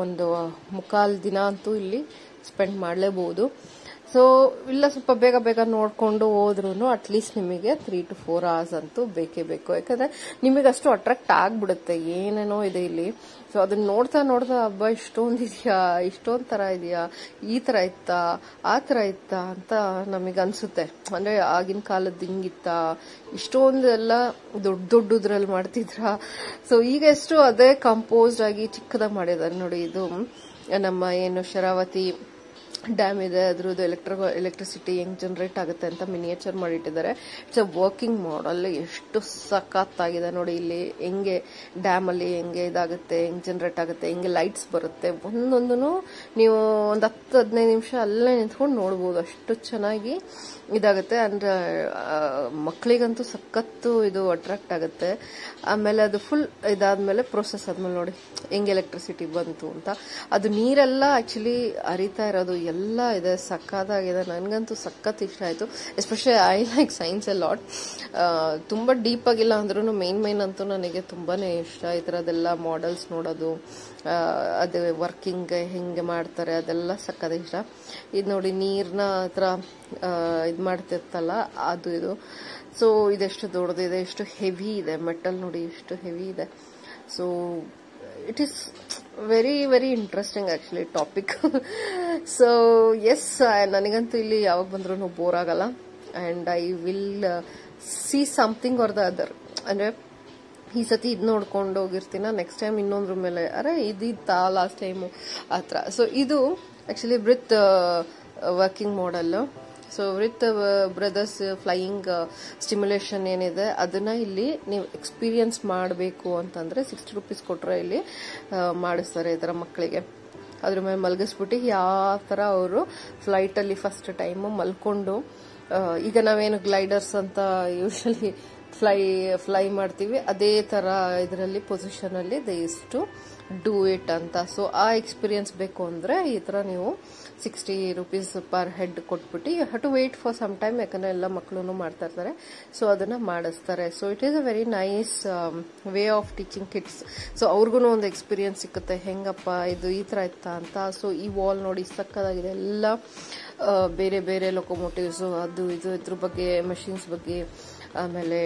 ಒಂದು ಮುಕ್ಕಾಲ್ ದಿನ ಅಂತೂ ಇಲ್ಲಿ ಸ್ಪೆಂಡ್ ಮಾಡಲೇಬಹುದು. ಸೊ ಇಲ್ಲ ಸ್ವಲ್ಪ ಬೇಗ ಬೇಗ ನೋಡ್ಕೊಂಡು ಹೋದ್ರು ಅಟ್ಲೀಸ್ಟ್ ನಿಮಗೆ 3 to 4 hours ಅಂತೂ ಬೇಕೇ ಬೇಕು. ಯಾಕಂದ್ರೆ ನಿಮಗೆ ಅಷ್ಟು ಅಟ್ರಾಕ್ಟ್ ಆಗ್ಬಿಡುತ್ತೆ, ಏನೇನೋ ಇದೆ ಇಲ್ಲಿ. ಸೊ ಅದನ್ನ ನೋಡ್ತಾ ನೋಡ್ತಾ ಹಬ್ಬ ಇಷ್ಟೊಂದು ಇದೆಯಾ, ಇಷ್ಟೊಂದ್ ತರ ಇದೆಯಾ, ಈ ತರ ಇತ್ತಾ, ಆ ತರ ಇತ್ತಾ ಅಂತ ನಮಗೆ ಅನ್ಸುತ್ತೆ. ಅಂದ್ರೆ ಆಗಿನ ಕಾಲದ ಹಿಂಗಿತ್ತ, ಇಷ್ಟೊಂದು ಎಲ್ಲ ದೊಡ್ಡದ್ರಲ್ಲಿ ಮಾಡ್ತಿದ್ರ. ಸೊ ಈಗ ಎಷ್ಟು ಅದೇ ಕಂಪೋಸ್ಡ್ ಆಗಿ ಚಿಕ್ಕದಾಗಿ ಮಾಡಿದ್ದಾರೆ ನೋಡಿ. ಇದು ನಮ್ಮ ಏನು ಶರಾವತಿ ಡ್ಯಾಮ್ ಇದೆ, ಅದ್ರದ್ದು ಎಲೆಕ್ಟ್ರಿಸಿಟಿ ಹೆಂಗ್ ಜನರೇಟ್ ಆಗುತ್ತೆ ಅಂತ ಮಿನಿಯೇಚರ್ ಮಾಡಿಟ್ಟಿದ್ದಾರೆ. ಇಟ್ಸ್ ಅ ವರ್ಕಿಂಗ್ ಮಾಡಲ್. ಎಷ್ಟು ಸಖತ್ತಾಗಿದೆ ನೋಡಿ. ಇಲ್ಲಿ ಹೆಂಗೆ ಡ್ಯಾಮ್ ಅಲ್ಲಿ ಹೆಂಗೆ ಇದಾಗುತ್ತೆ, ಹೆಂಗ್ ಜನರೇಟ್ ಆಗುತ್ತೆ, ಹೆಂಗೆ ಲೈಟ್ಸ್ ಬರುತ್ತೆ, ಒಂದೊಂದನು ನೀವು ಒಂದ್ 10-15 ನಿಮಿಷ ಅಲ್ಲೇ ನಿಂತ್ಕೊಂಡು ನೋಡ್ಬೋದು, ಅಷ್ಟು ಚೆನ್ನಾಗಿ ಇದಾಗುತ್ತೆ. ಅಂದ್ರೆ ಮಕ್ಕಳಿಗಂತೂ ಸಖತ್ತು ಇದು ಅಟ್ರಾಕ್ಟ್ ಆಗುತ್ತೆ. ಆಮೇಲೆ ಅದು ಫುಲ್ ಇದಾದ್ಮೇಲೆ ಪ್ರೊಸೆಸ್ ಆದ್ಮೇಲೆ ನೋಡಿ ಹೆಂಗೆ ಎಲೆಕ್ಟ್ರಿಸಿಟಿ ಬಂತು ಅಂತ. ಅದು ನೀರೆಲ್ಲ ಆಕ್ಚುಲಿ ಹರಿತಾ ಇರೋದು ಎಲ್ಲ ಇದೆ, ಸಕ್ಕತ್ತಾಗಿದೆ. ನನ್ಗಂತೂ ಸಖತ್ ಇಷ್ಟ ಆಯ್ತು. Especially I like science A lot. ತುಂಬಾ ಡೀಪ್ ಆಗಿಲ್ಲ ಅಂದ್ರೂ ಮೇನ್ ಅಂತೂ ನನಗೆ ತುಂಬಾನೇ ಇಷ್ಟ. ಈ ತರದೆಲ್ಲ ಮಾಡೆಲ್ಸ್ ನೋಡೋದು, ಅದು ವರ್ಕಿಂಗ್ ಹೆಂಗೆ ಮಾಡ್ತಾರೆ ಅದೆಲ್ಲ ಸಖತ್ ಇಷ್ಟ. ಇದು ನೋಡಿ ನೀರ್ನ ಹತ್ರ ಇದ್ ಮಾಡ್ತಿರ್ತಲ್ಲ ಅದು ಇದು. ಸೊ ಇದೆಷ್ಟು ದೊಡ್ಡದಿದೆ, ಎಷ್ಟು ಹೆವಿ ಇದೆ, ಮೆಟಲ್ ನೋಡಿ ಎಷ್ಟು ಹೆವಿ ಇದೆ. So it is very very interesting actually topic. So yes, ನನಗಂತೂ ಇಲ್ಲಿ ಯಾವಾಗ ಬಂದ್ರೂ ಬೋರ್ ಆಗಲ್ಲ. And I will see something or the other. ಅಂದ್ರೆ ಈ ಸತಿ ಇದು ನೋಡ್ಕೊಂಡು ಹೋಗಿರ್ತೀನ, ನೆಕ್ಸ್ಟ್ ಟೈಮ್ ಇನ್ನೊಂದ್ರ ಮೇಲೆ ಅರೆ ಇದಿತ್ತಾ ಲಾಸ್ಟ್ ಟೈಮು ಆ ಥರ. ಸೊ ಇದು actually breath working model. So with brothers flying stimulation ಏನಿದೆ ಅದನ್ನ ಇಲ್ಲಿ ನೀವು ಎಕ್ಸ್ಪೀರಿಯನ್ಸ್ ಮಾಡಬೇಕು ಅಂತಂದ್ರೆ 60 rupees ಕೊಟ್ರೆ ಇಲ್ಲಿ ಮಾಡಿಸ್ತಾರೆ ಈ ತರ ಮಕ್ಕಳಿಗೆ. ಅದ್ರ ಮೇಲೆ ಮಲಗಿಸ್ಬಿಟ್ಟು ಯಾವ ತರ ಅವರು ಫ್ಲೈಟ್ ಅಲ್ಲಿ ಫಸ್ಟ್ ಟೈಮ್ ಮಲ್ಕೊಂಡು, ಈಗ ನಾವೇನು ಗ್ಲೈಡರ್ಸ್ ಅಂತ ಯೂಶಲಿ ಫ್ಲೈ ಮಾಡ್ತೀವಿ ಅದೇ ತರ ಇದರಲ್ಲಿ ಪೊಸಿಷನ್ ಅಲ್ಲಿ they use to do it ಅಂತ. ಸೊ ಆ ಎಕ್ಸ್ಪೀರಿಯನ್ಸ್ ಬೇಕು ಅಂದ್ರೆ ಈ ತರ ನೀವು 60 rupees ಪರ್ ಹೆಡ್ ಕೊಟ್ಬಿಟ್ಟು you have to wait for some time, ಯಾಕಂದ್ರೆ ಎಲ್ಲ ಮಕ್ಕಳು ಮಾಡ್ತಾ ಇರ್ತಾರೆ. ಸೊ ಅದನ್ನ ಮಾಡಿಸ್ತಾರೆ. So it is a very nice way of teaching kids. So ಅವ್ರಿಗೂ ಒಂದು ಎಕ್ಸ್ಪೀರಿಯನ್ಸ್ ಸಿಕ್ಕುತ್ತೆ, ಹೆಂಗಪ್ಪ ಇದು ಈ ತರ ಇತ್ತಾ ಅಂತ. ಸೊ ಈ ವಾಲ್ ನೋಡಿ ಸಕ್ಕದಾಗಿದೆ, ಎಲ್ಲ ಬೇರೆ ಬೇರೆ ಲೊಕೊಮೋಟಿವ್ಸ್ ಅದು ಇದು ಇದ್ರ ಬಗ್ಗೆ, ಮಷಿನ್ಸ್ ಬಗ್ಗೆ, ಆಮೇಲೆ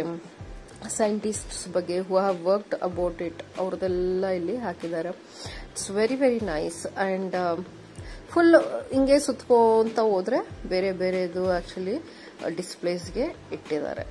ಸೈಂಟಿಸ್ಟ್ಸ್ ಬಗ್ಗೆ who have worked about it ಅವ್ರದೆಲ್ಲ ಇಲ್ಲಿ ಹಾಕಿದ್ದಾರೆ. It's very very nice. And full ಹಿಂಗೆ ಸುತ್ಕೊಂತ ಹೋದ್ರೆ ಬೇರೆ ಬೇರೆದು ಆಕ್ಚುಲಿ ಡಿಸ್ಪ್ಲೇಸ್ಗೆ ಇಟ್ಟಿದ್ದಾರೆ.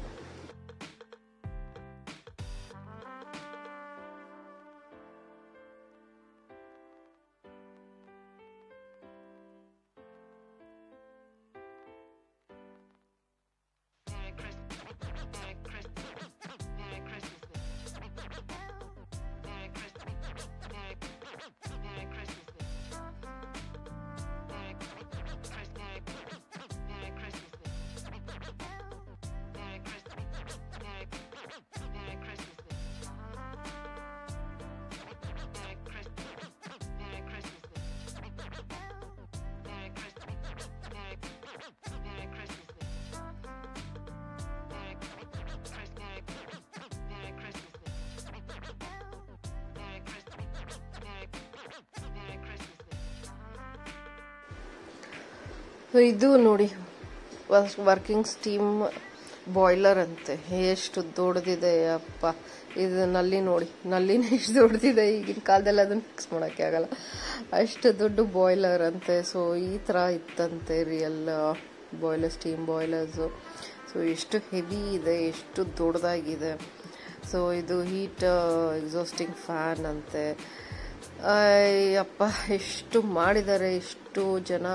ಇದು ನೋಡಿ ವರ್ಕಿಂಗ್ ಸ್ಟೀಮ್ ಬಾಯ್ಲರ್ ಅಂತೆ. ಎಷ್ಟು ದೊಡ್ಡದಿದೆ ಅಪ್ಪ. ಇದು ನಲ್ಲಿ ನೋಡಿ, ನಲ್ಲಿನ ಎಷ್ಟು ದೊಡ್ಡದಿದೆ. ಈಗಿನ ಕಾಲದಲ್ಲಿ ಅದನ್ನ ಫಿಕ್ಸ್ ಮಾಡೋಕ್ಕೆ ಆಗಲ್ಲ, ಅಷ್ಟು ದೊಡ್ಡ ಬಾಯ್ಲರ್ ಅಂತೆ. ಸೊ ಈ ಥರ ಇತ್ತಂತೆ ರಿಯಲ್ ಬಾಯ್ಲರ್, ಸ್ಟೀಮ್ ಬಾಯ್ಲರ್ಸು. ಸೊ ಎಷ್ಟು ಹೆವಿ ಇದೆ, ಎಷ್ಟು ದೊಡ್ಡದಾಗಿದೆ. ಸೊ ಇದು ಹೀಟ್ ಎಕ್ಸಾಸ್ಟಿಂಗ್ ಫ್ಯಾನ್ ಅಂತೆ. ಅಪ್ಪ ಎಷ್ಟು ಮಾಡಿದ್ದಾರೆ, ಎಷ್ಟು ಜನ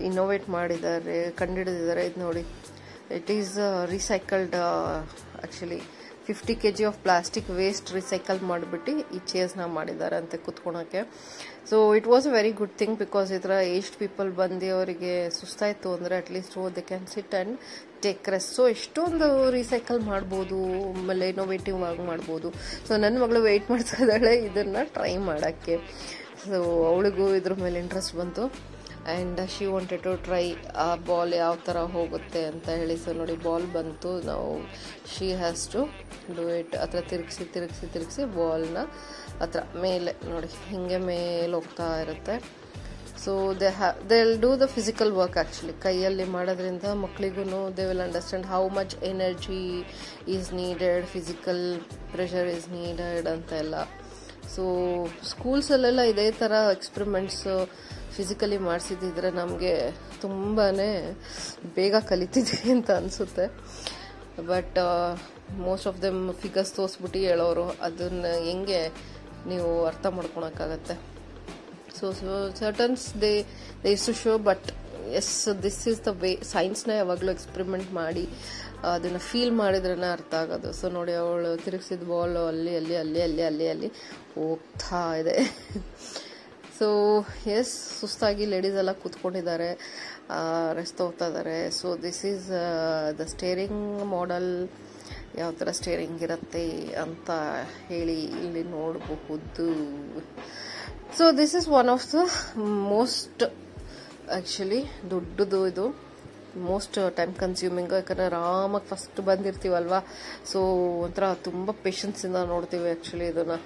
ಇನ್ನೋವೇಟ್ ಮಾಡಿದ್ದಾರೆ, ಕಂಡುಹಿಡಿದಿದ್ದಾರೆ. ಇದು ನೋಡಿ, it is recycled. Actually 50 kg of plastic waste recycle ಮಾಡಿಬಿಟ್ಟು ಈ ಚೇರ್ಸ್ನ ಮಾಡಿದ್ದಾರೆ ಅಂತೆ ಕೂತ್ಕೊಳಕ್ಕೆ. So it was a very good thing, because ಈ ಥರ ಏಜ್ಡ್ ಪೀಪಲ್ ಬಂದು ಅವರಿಗೆ ಸುಸ್ತಾಯಿತು ಅಂದರೆ at least they can sit and take rest. So ಎಷ್ಟೊಂದು ರೀಸೈಕಲ್ ಮಾಡ್ಬೋದು, ಆಮೇಲೆ ಇನೋವೇಟಿವ್ ಆಗಿ ಮಾಡ್ಬೋದು. ಸೊ ನನ್ನ ಮಗಳು ವೆಯ್ಟ್ ಮಾಡ್ತಾ ಇದ್ದಾಳೆ ಇದನ್ನು ಟ್ರೈ ಮಾಡೋಕ್ಕೆ. ಸೊ ಅವಳಿಗೂ ಇದ್ರ ಮೇಲೆ ಇಂಟ್ರೆಸ್ಟ್ ಬಂತು and she wanted to try ಆ ಬಾಲ್ ಯಾವ ಥರ ಹೋಗುತ್ತೆ ಅಂತ ಹೇಳಿ. ಸೊ ನೋಡಿ, ಬಾಲ್ ಬಂತು. ನಾವು she has to do it. ಆ ಥರ ತಿರುಗಿಸಿ ಬಾಲ್ನ ಹತ್ರ ಮೇಲೆ ನೋಡಿ ಹಿಂಗೆ ಮೇಲೆ ಹೋಗ್ತಾ ಇರುತ್ತೆ. So they will do the physical work. Actually ಕೈಯಲ್ಲಿ ಮಾಡೋದ್ರಿಂದ ಮಕ್ಕಳಿಗೂ they will understand how much energy is needed, physical pressure is needed ಅಂತ ಎಲ್ಲ. ಸೊ ಸ್ಕೂಲ್ಸಲ್ಲೆಲ್ಲ ಇದೇ ಥರ ಎಕ್ಸ್ಪೆರಿಮೆಂಟ್ಸ್ ಫಿಸಿಕಲಿ ಮಾಡಿಸಿದ್ರೆ ನಮಗೆ ತುಂಬಾ ಬೇಗ ಕಲಿತಿದ್ವಿ ಅಂತ ಅನಿಸುತ್ತೆ. But most of them figures ತೋರಿಸ್ಬಿಟ್ಟು ಹೇಳೋರು, ಅದನ್ನು ಹೆಂಗೆ ನೀವು ಅರ್ಥ ಮಾಡ್ಕೊಳಕ್ಕಾಗತ್ತೆ. So certains they is to show, but as this is the way. ಸೈನ್ಸ್ನ ಯಾವಾಗಲೂ ಎಕ್ಸ್ಪೆರಿಮೆಂಟ್ ಮಾಡಿ ಅದನ್ನು ಫೀಲ್ ಮಾಡಿದ್ರೇ ಅರ್ಥ ಆಗೋದು. ಸೊ ನೋಡಿ, ಅವಳು ತಿರುಗಿಸಿದ ಬಾಲ್ ಅಲ್ಲಿ ಹೋಗ್ತಾ ಇದೆ. ಸೊ ಎಸ್, ಸುಸ್ತಾಗಿ ಲೇಡೀಸ್ ಎಲ್ಲ ಕೂತ್ಕೊಂಡಿದ್ದಾರೆ, ರೆಸ್ಟ್ ತಗೋತಾ ಇದ್ದಾರೆ. So this is the steering model. ಯಾವ ಥರ ಸ್ಟೇರಿಂಗ್ ಇರುತ್ತೆ ಅಂತ ಹೇಳಿ ಇಲ್ಲಿ ನೋಡಬಹುದು. So this is one of the most actually ದೊಡ್ಡದು. ಇದು ಮೋಸ್ಟ್ ಟೈಮ್ ಕನ್ಸ್ಯೂಮಿಂಗ್, ಯಾಕಂದರೆ ಆರಾಮಾಗಿ ಫಸ್ಟ್ ಬಂದಿರ್ತೀವಲ್ವ. ಸೊ ಒಂಥರ ತುಂಬ ಪೇಷನ್ಸಿಂದ ನೋಡ್ತೀವಿ ಆ್ಯಕ್ಚುಲಿ ಇದನ್ನು.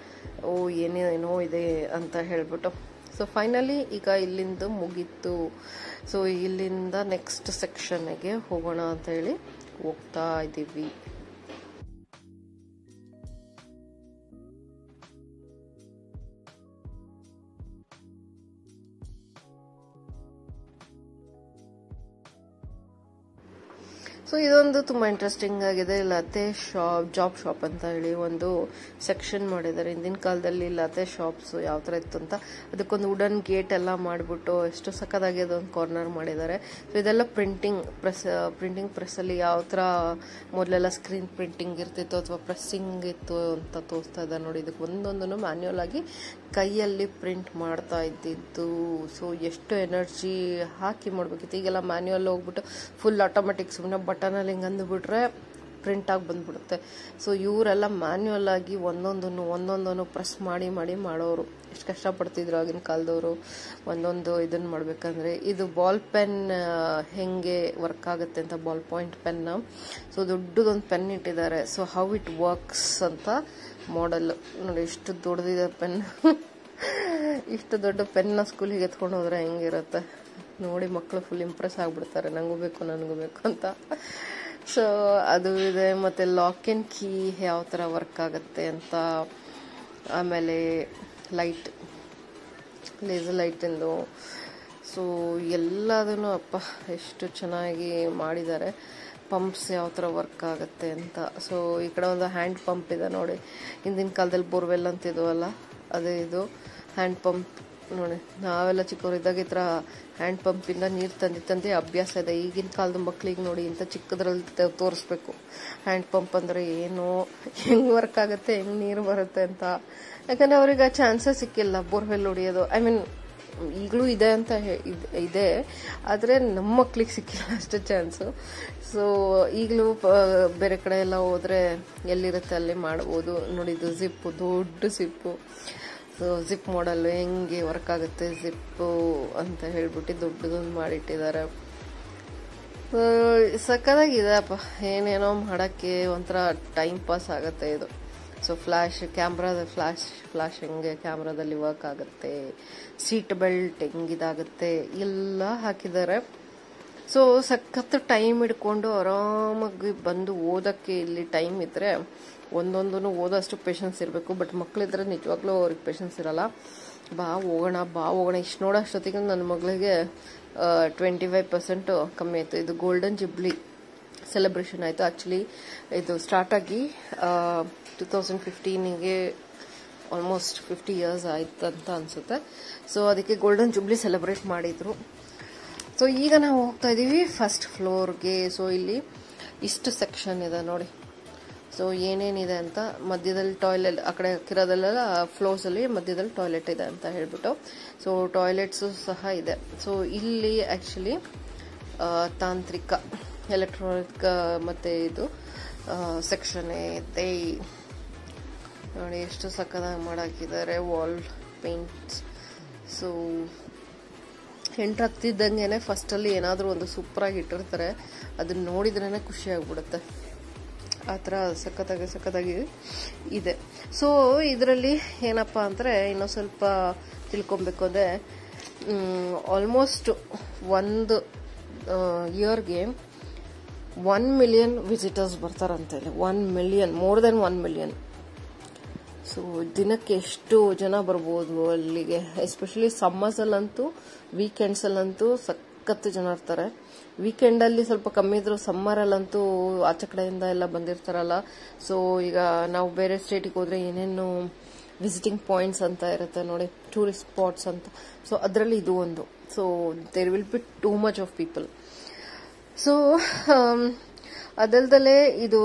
ಏನೇನೋ ಇದೆ ಅಂತ ಹೇಳ್ಬಿಟ್ಟು. ಸೊ ಫೈನಲಿ ಈಗ ಇಲ್ಲಿಂದ ಮುಗೀತು. ಸೊ ಇಲ್ಲಿಂದ ನೆಕ್ಸ್ಟ್ ಸೆಕ್ಷನ್ಗೆ ಹೋಗೋಣ ಅಂತ ಹೇಳಿ ಹೋಗ್ತಾ ಇದ್ದೀವಿ. ಸೊ ಇದೊಂದು ತುಂಬ ಇಂಟ್ರೆಸ್ಟಿಂಗ್ ಆಗಿದೆ. ಲತೆ ಜಾಬ್ ಶಾಪ್ ಅಂತ ಹೇಳಿ ಒಂದು ಸೆಕ್ಷನ್ ಮಾಡಿದ್ದಾರೆ. ಹಿಂದಿನ ಕಾಲದಲ್ಲಿ ಲತೆ ಶಾಪ್ಸ್ ಯಾವ ಥರ ಇತ್ತು ಅಂತ ಅದಕ್ಕೊಂದು ವುಡನ್ ಗೇಟ್ ಎಲ್ಲ ಮಾಡಿಬಿಟ್ಟು ಎಷ್ಟು ಸಕ್ಕದಾಗಿ ಅದೊಂದು ಕಾರ್ನರ್ ಮಾಡಿದ್ದಾರೆ. ಸೊ ಇದೆಲ್ಲ ಪ್ರಿಂಟಿಂಗ್ ಪ್ರೆಸ್ಸಲ್ಲಿ ಯಾವ ಥರ ಮೊದಲೆಲ್ಲ ಸ್ಕ್ರೀನ್ ಪ್ರಿಂಟಿಂಗ್ ಇರ್ತಿತ್ತು ಅಥವಾ ಪ್ರೆಸ್ಸಿಂಗ್ ಇತ್ತು ಅಂತ ತೋರಿಸ್ತಾ ಇದ್ದಾರೆ ನೋಡಿ. ಇದಕ್ಕೆ ಒಂದೊಂದನ್ನು ಮ್ಯಾನ್ಯುಯಲ್ ಆಗಿ ಕೈಯಲ್ಲಿ ಪ್ರಿಂಟ್ ಮಾಡ್ತಾ ಇದ್ದಿದ್ದು. ಸೊ ಎಷ್ಟು ಎನರ್ಜಿ ಹಾಕಿ ಮಾಡಬೇಕಿತ್ತು. ಈಗೆಲ್ಲ ಮ್ಯಾನ್ಯುಯಲ್ ಹೋಗ್ಬಿಟ್ಟು ಫುಲ್ ಆಟೋಮೆಟಿಕ್, ಸುಮ್ಮನೆ ಬಟನಲ್ಲಿ ಹಿಂಗೆ ಅಂದುಬಿಟ್ರೆ ಪ್ರಿಂಟ್ ಆಗಿ ಬಂದ್ಬಿಡುತ್ತೆ. ಸೊ ಇವರೆಲ್ಲ ಮ್ಯಾನ್ಯುಯಲ್ ಆಗಿ ಒಂದೊಂದನ್ನು ಪ್ರೆಸ್ ಮಾಡಿ ಮಾಡೋರು. ಎಷ್ಟು ಕಷ್ಟಪಡ್ತಿದ್ರು ಆಗಿನ ಕಾಲದವರು ಒಂದೊಂದು ಇದನ್ನು ಮಾಡಬೇಕಂದ್ರೆ. ಇದು ಬಾಲ್ ಪೆನ್ ಹೆಂಗೆ ವರ್ಕ್ ಆಗುತ್ತೆ ಅಂತ, ಬಾಲ್ ಪಾಯಿಂಟ್ ಪೆನ್ನ. ಸೊ ದೊಡ್ಡದೊಂದು ಪೆನ್ ಇಟ್ಟಿದ್ದಾರೆ. ಸೊ ಹೌ ಇಟ್ ವರ್ಕ್ಸ್ ಅಂತ ಮಾಡೆಲ್ ನೋಡಿ. ಎಷ್ಟು ದೊಡ್ಡದಿದೆ ಪೆನ್. ಇಷ್ಟು ದೊಡ್ಡ ಪೆನ್ನ ಸ್ಕೂಲಿಗೆ ಎತ್ಕೊಂಡು ಹೋದ್ರೆ ಹೆಂಗಿರುತ್ತೆ ನೋಡಿ. ಮಕ್ಕಳು ಫುಲ್ ಇಂಪ್ರೆಸ್ ಆಗಿಬಿಡ್ತಾರೆ, ನನಗೂ ಬೇಕು ಅಂತ. ಸೊ ಅದು ಇದೆ. ಮತ್ತು ಲಾಕ್ ಆ್ಯಂಡ್ ಕೀ ಯಾವ ಥರ ವರ್ಕ್ ಆಗುತ್ತೆ ಅಂತ. ಆಮೇಲೆ ಲೇಸರ್ ಲೈಟಿಂದು. ಸೊ ಎಲ್ಲದನ್ನು ಅಪ್ಪ ಎಷ್ಟು ಚೆನ್ನಾಗಿ ಮಾಡಿದ್ದಾರೆ. ಪಂಪ್ಸ್ ಯಾವ ಥರ ವರ್ಕ್ ಆಗುತ್ತೆ ಅಂತ. ಸೊ ಈ ಕಡೆ ಒಂದು ಹ್ಯಾಂಡ್ ಪಂಪ್ ಇದೆ ನೋಡಿ. ಹಿಂದಿನ ಕಾಲದಲ್ಲಿ ಬೋರ್ವೆಲ್ ಅಂತಿದ್ವಲ್ಲ, ಅದೇ ಇದು ಹ್ಯಾಂಡ್ ಪಂಪ್ ನೋಡಿ. ನಾವೆಲ್ಲ ಚಿಕ್ಕವರಿದ್ದಾಗ ಈ ಥರ ಹ್ಯಾಂಡ್ ಪಂಪಿಂದ ನೀರು ತಂದು ಅಭ್ಯಾಸ ಇದೆ. ಈಗಿನ ಕಾಲದ ಮಕ್ಕಳಿಗೆ ನೋಡಿ ಇಂಥ ಚಿಕ್ಕದ್ರಲ್ಲಿ ತೋರಿಸ್ಬೇಕು ಹ್ಯಾಂಡ್ ಪಂಪ್ ಅಂದರೆ ಏನು, ಹೆಂಗೆ ವರ್ಕ್ ಆಗುತ್ತೆ, ಹೆಂಗೆ ನೀರು ಬರುತ್ತೆ ಅಂತ. ಯಾಕಂದರೆ ಅವ್ರಿಗೆ ಆ ಚಾನ್ಸೇ ಸಿಕ್ಕಿಲ್ಲ ಬೋರ್ವೆಲ್ ಹೊಡಿಯೋದು. ಐ ಮೀನ್ ಈಗಲೂ ಇದೆ ಅಂತ ಇದೆ, ಆದರೆ ನಮ್ಮ ಮಕ್ಳಿಗೆ ಸಿಕ್ಕಿಲ್ಲ ಅಷ್ಟೇ ಚಾನ್ಸು. ಸೊ ಈಗಲೂ ಬೇರೆ ಕಡೆ ಎಲ್ಲ ಹೋದರೆ ಎಲ್ಲಿರುತ್ತೆ ಅಲ್ಲಿ ಮಾಡ್ಬೋದು ನೋಡಿ. ಇದು ಜಿಪ್ಪು, ದೊಡ್ಡ ಜಿಪ್ಪು. ಸೊ ಜಿಪ್ ಮಾಡಲ್ಲು ಹೆಂಗೆ ವರ್ಕ್ ಆಗುತ್ತೆ ಜಿಪ್ಪು ಅಂತ ಹೇಳ್ಬಿಟ್ಟು ದೊಡ್ಡದೊಂದು ಮಾಡಿಟ್ಟಿದ್ದಾರೆ. ಸಕ್ಕದಾಗಿದೆ ಅಪ್ಪ. ಏನೇನೋ ಮಾಡೋಕ್ಕೆ ಒಂಥರ ಟೈಮ್ ಪಾಸ್ ಆಗುತ್ತೆ ಇದು. ಸೊ ಕ್ಯಾಮ್ರಾದ ಫ್ಲಾಶ್ ಹೆಂಗೆ ಕ್ಯಾಮ್ರಾದಲ್ಲಿ ವರ್ಕ್ ಆಗುತ್ತೆ, ಸೀಟ್ ಬೆಲ್ಟ್ ಹೆಂಗಿದಾಗುತ್ತೆ ಎಲ್ಲ ಹಾಕಿದ್ದಾರೆ. ಸೊ ಸಖತ್ ಟೈಮ್ ಹಿಡ್ಕೊಂಡು ಆರಾಮಾಗಿ ಬಂದು ಓದಕ್ಕೆ ಇಲ್ಲಿ ಟೈಮ್ ಇದ್ರೆ ಒಂದೊಂದೂ ಓದೋಷ್ಟು ಪೇಷನ್ಸ್ ಇರಬೇಕು. ಬಟ್ ಮಕ್ಕಳಿದ್ರೆ ನಿಜವಾಗ್ಲೂ ಅವ್ರಿಗೆ ಪೇಷನ್ಸ್ ಇರಲ್ಲ. ಬಾ ಹೋಗೋಣ ಇಷ್ಟು ನೋಡೋಷ್ಟೊತ್ತಿಗೆ ನನ್ನ ಮಗಳಿಗೆ 25% ಕಮ್ಮಿ ಆಯಿತು. ಇದು ಗೋಲ್ಡನ್ ಜುಬ್ಲಿ ಸೆಲೆಬ್ರೇಷನ್ ಆಯಿತು. ಆ್ಯಕ್ಚುಲಿ ಇದು ಸ್ಟಾರ್ಟ್ ಆಗಿ 2015ಗೆ ಆಲ್ಮೋಸ್ಟ್ 50 ಇಯರ್ಸ್ ಆಯ್ತು ಅಂತ ಅನ್ಸುತ್ತೆ. ಸೊ ಅದಕ್ಕೆ ಗೋಲ್ಡನ್ ಜುಬ್ಲಿ ಸೆಲೆಬ್ರೇಟ್ ಮಾಡಿದ್ರು. ಸೊ ಈಗ ನಾವು ಹೋಗ್ತಾ ಇದ್ದೀವಿ ಫಸ್ಟ್ ಫ್ಲೋರ್ಗೆ. ಸೊ ಇಲ್ಲಿ ಇಷ್ಟು ಸೆಕ್ಷನ್ ಇದೆ ನೋಡಿ. ಸೊ ಏನೇನಿದೆ ಅಂತ ಮಧ್ಯದಲ್ಲಿ ಟಾಯ್ಲೆಟ್, ಆ ಕಡೆ ಹಾಕಿರೋದಲ್ಲೆಲ್ಲ ಫ್ಲೋರ್ಸಲ್ಲಿ ಮಧ್ಯದಲ್ಲಿ ಟಾಯ್ಲೆಟ್ ಇದೆ ಅಂತ ಹೇಳ್ಬಿಟ್ಟು. ಸೊ ಟಾಯ್ಲೆಟ್ಸು ಸಹ ಇದೆ. ಸೊ ಇಲ್ಲಿ ಆ್ಯಕ್ಚುಲಿ ತಾಂತ್ರಿಕ ಎಲೆಕ್ಟ್ರಾನಿಕ್ ಮತ್ತು ಇದು ಸೆಕ್ಷನ್ ಇದೆ ನೋಡಿ. ಎಷ್ಟು ಸಕ್ಕದಾಗಿ ಮಾಡಾಕಿದ್ದಾರೆ ವಾಲ್ ಪೇಂಟ್ಸ್. ಸೊ ಎಂಟ್ರ್ ಆಗ್ತಿದ್ದಂಗೆ ಫಸ್ಟಲ್ಲಿ ಏನಾದರೂ ಒಂದು ಸೂಪರಾಗಿ ಇಟ್ಟಿರ್ತಾರೆ, ಅದನ್ನ ನೋಡಿದ್ರೇ ಖುಷಿ ಆಗ್ಬಿಡುತ್ತೆ. ಆ ಥರ ಸಖತ್ತಾಗಿ ಇದೆ. ಸೊ ಇದರಲ್ಲಿ ಏನಪ್ಪ ಅಂದರೆ ಇನ್ನೂ ಸ್ವಲ್ಪ ತಿಳ್ಕೊಬೇಕು ಅಂದರೆ ಆಲ್ಮೋಸ್ಟ್ ಒಂದು ಇಯರ್ಗೆ 1 million ವಿಸಿಟರ್ಸ್ ಬರ್ತಾರಂತೆ. 1 million, more than 1 million. So ದಿನಕ್ಕೆ ಎಷ್ಟು ಜನ ಬರ್ಬೋದು ಅಲ್ಲಿಗೆ. ಎಸ್ಪೆಷಲಿ ಸಮ್ಮರ್ಸಲ್ಲಂತೂ, ವೀಕೆಂಡ್ಸಲ್ಲಂತೂ ಸಖತ್ತು ಜನ ಇರ್ತಾರೆ. ವೀಕೆಂಡಲ್ಲಿ ಸ್ವಲ್ಪ ಕಮ್ಮಿ ಇದ್ರು, ಸಮ್ಮರಲ್ಲಂತೂ ಆಚೆ ಕಡೆಯಿಂದ ಎಲ್ಲ ಬಂದಿರ್ತಾರಲ್ಲ. ಸೊ ಈಗ ನಾವು ಬೇರೆ ಸ್ಟೇಟಿಗೆ ಹೋದ್ರೆ ಏನೇನು ವಿಸಿಟಿಂಗ್ ಪಾಯಿಂಟ್ಸ್ ಅಂತ ಇರುತ್ತೆ ನೋಡಿ, ಟೂರಿಸ್ಟ್ ಸ್ಪಾಟ್ಸ್ ಅಂತ. ಸೊ ಅದರಲ್ಲಿ ಇದು ಒಂದು. So there will be too much of people. So ಅದಲ್ದಲೇ ಇದು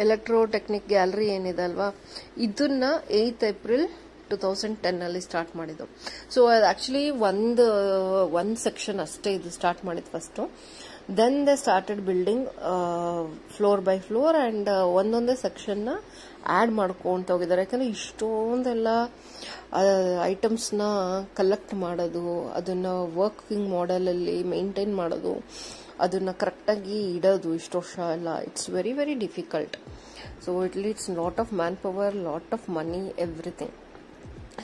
ಎಲೆಕ್ಟ್ರೋ ಟೆಕ್ನಿಕ್ ಗ್ಯಾಲರಿ ಏನಿದೆ ಅಲ್ವಾ, ಇದನ್ನ 8 ಏಪ್ರಿಲ್ 2010 ಸ್ಟಾರ್ಟ್ ಮಾಡಿದ್ದು. ಸೊ ಅದು ಆಕ್ಚುಲಿ ಒಂದು ಸೆಕ್ಷನ್ ಅಷ್ಟೇ ಇದು ಸ್ಟಾರ್ಟ್ ಮಾಡಿದ್ದು first. Then they started building floor by floor and ಒಂದೊಂದೇ ಸೆಕ್ಷನ್ನ ಆ್ಯಡ್ ಮಾಡ್ಕೊಂತ ಹೋಗಿದ್ದಾರೆ. ಯಾಕಂದ್ರೆ ಇಷ್ಟೊಂದೆಲ್ಲ ಐಟಮ್ಸ್ನ ಕಲೆಕ್ಟ್ ಮಾಡೋದು, ಅದನ್ನ ವರ್ಕಿಂಗ್ ಮಾಡೆಲಲ್ಲಿ ಮೇಂಟೈನ್ ಮಾಡೋದು, ಅದನ್ನ ಕರೆಕ್ಟಾಗಿ ಇಡೋದು ಇಷ್ಟು ವರ್ಷ ಎಲ್ಲ, it's very very difficult. So it leads lot of man power, lot of money, everything.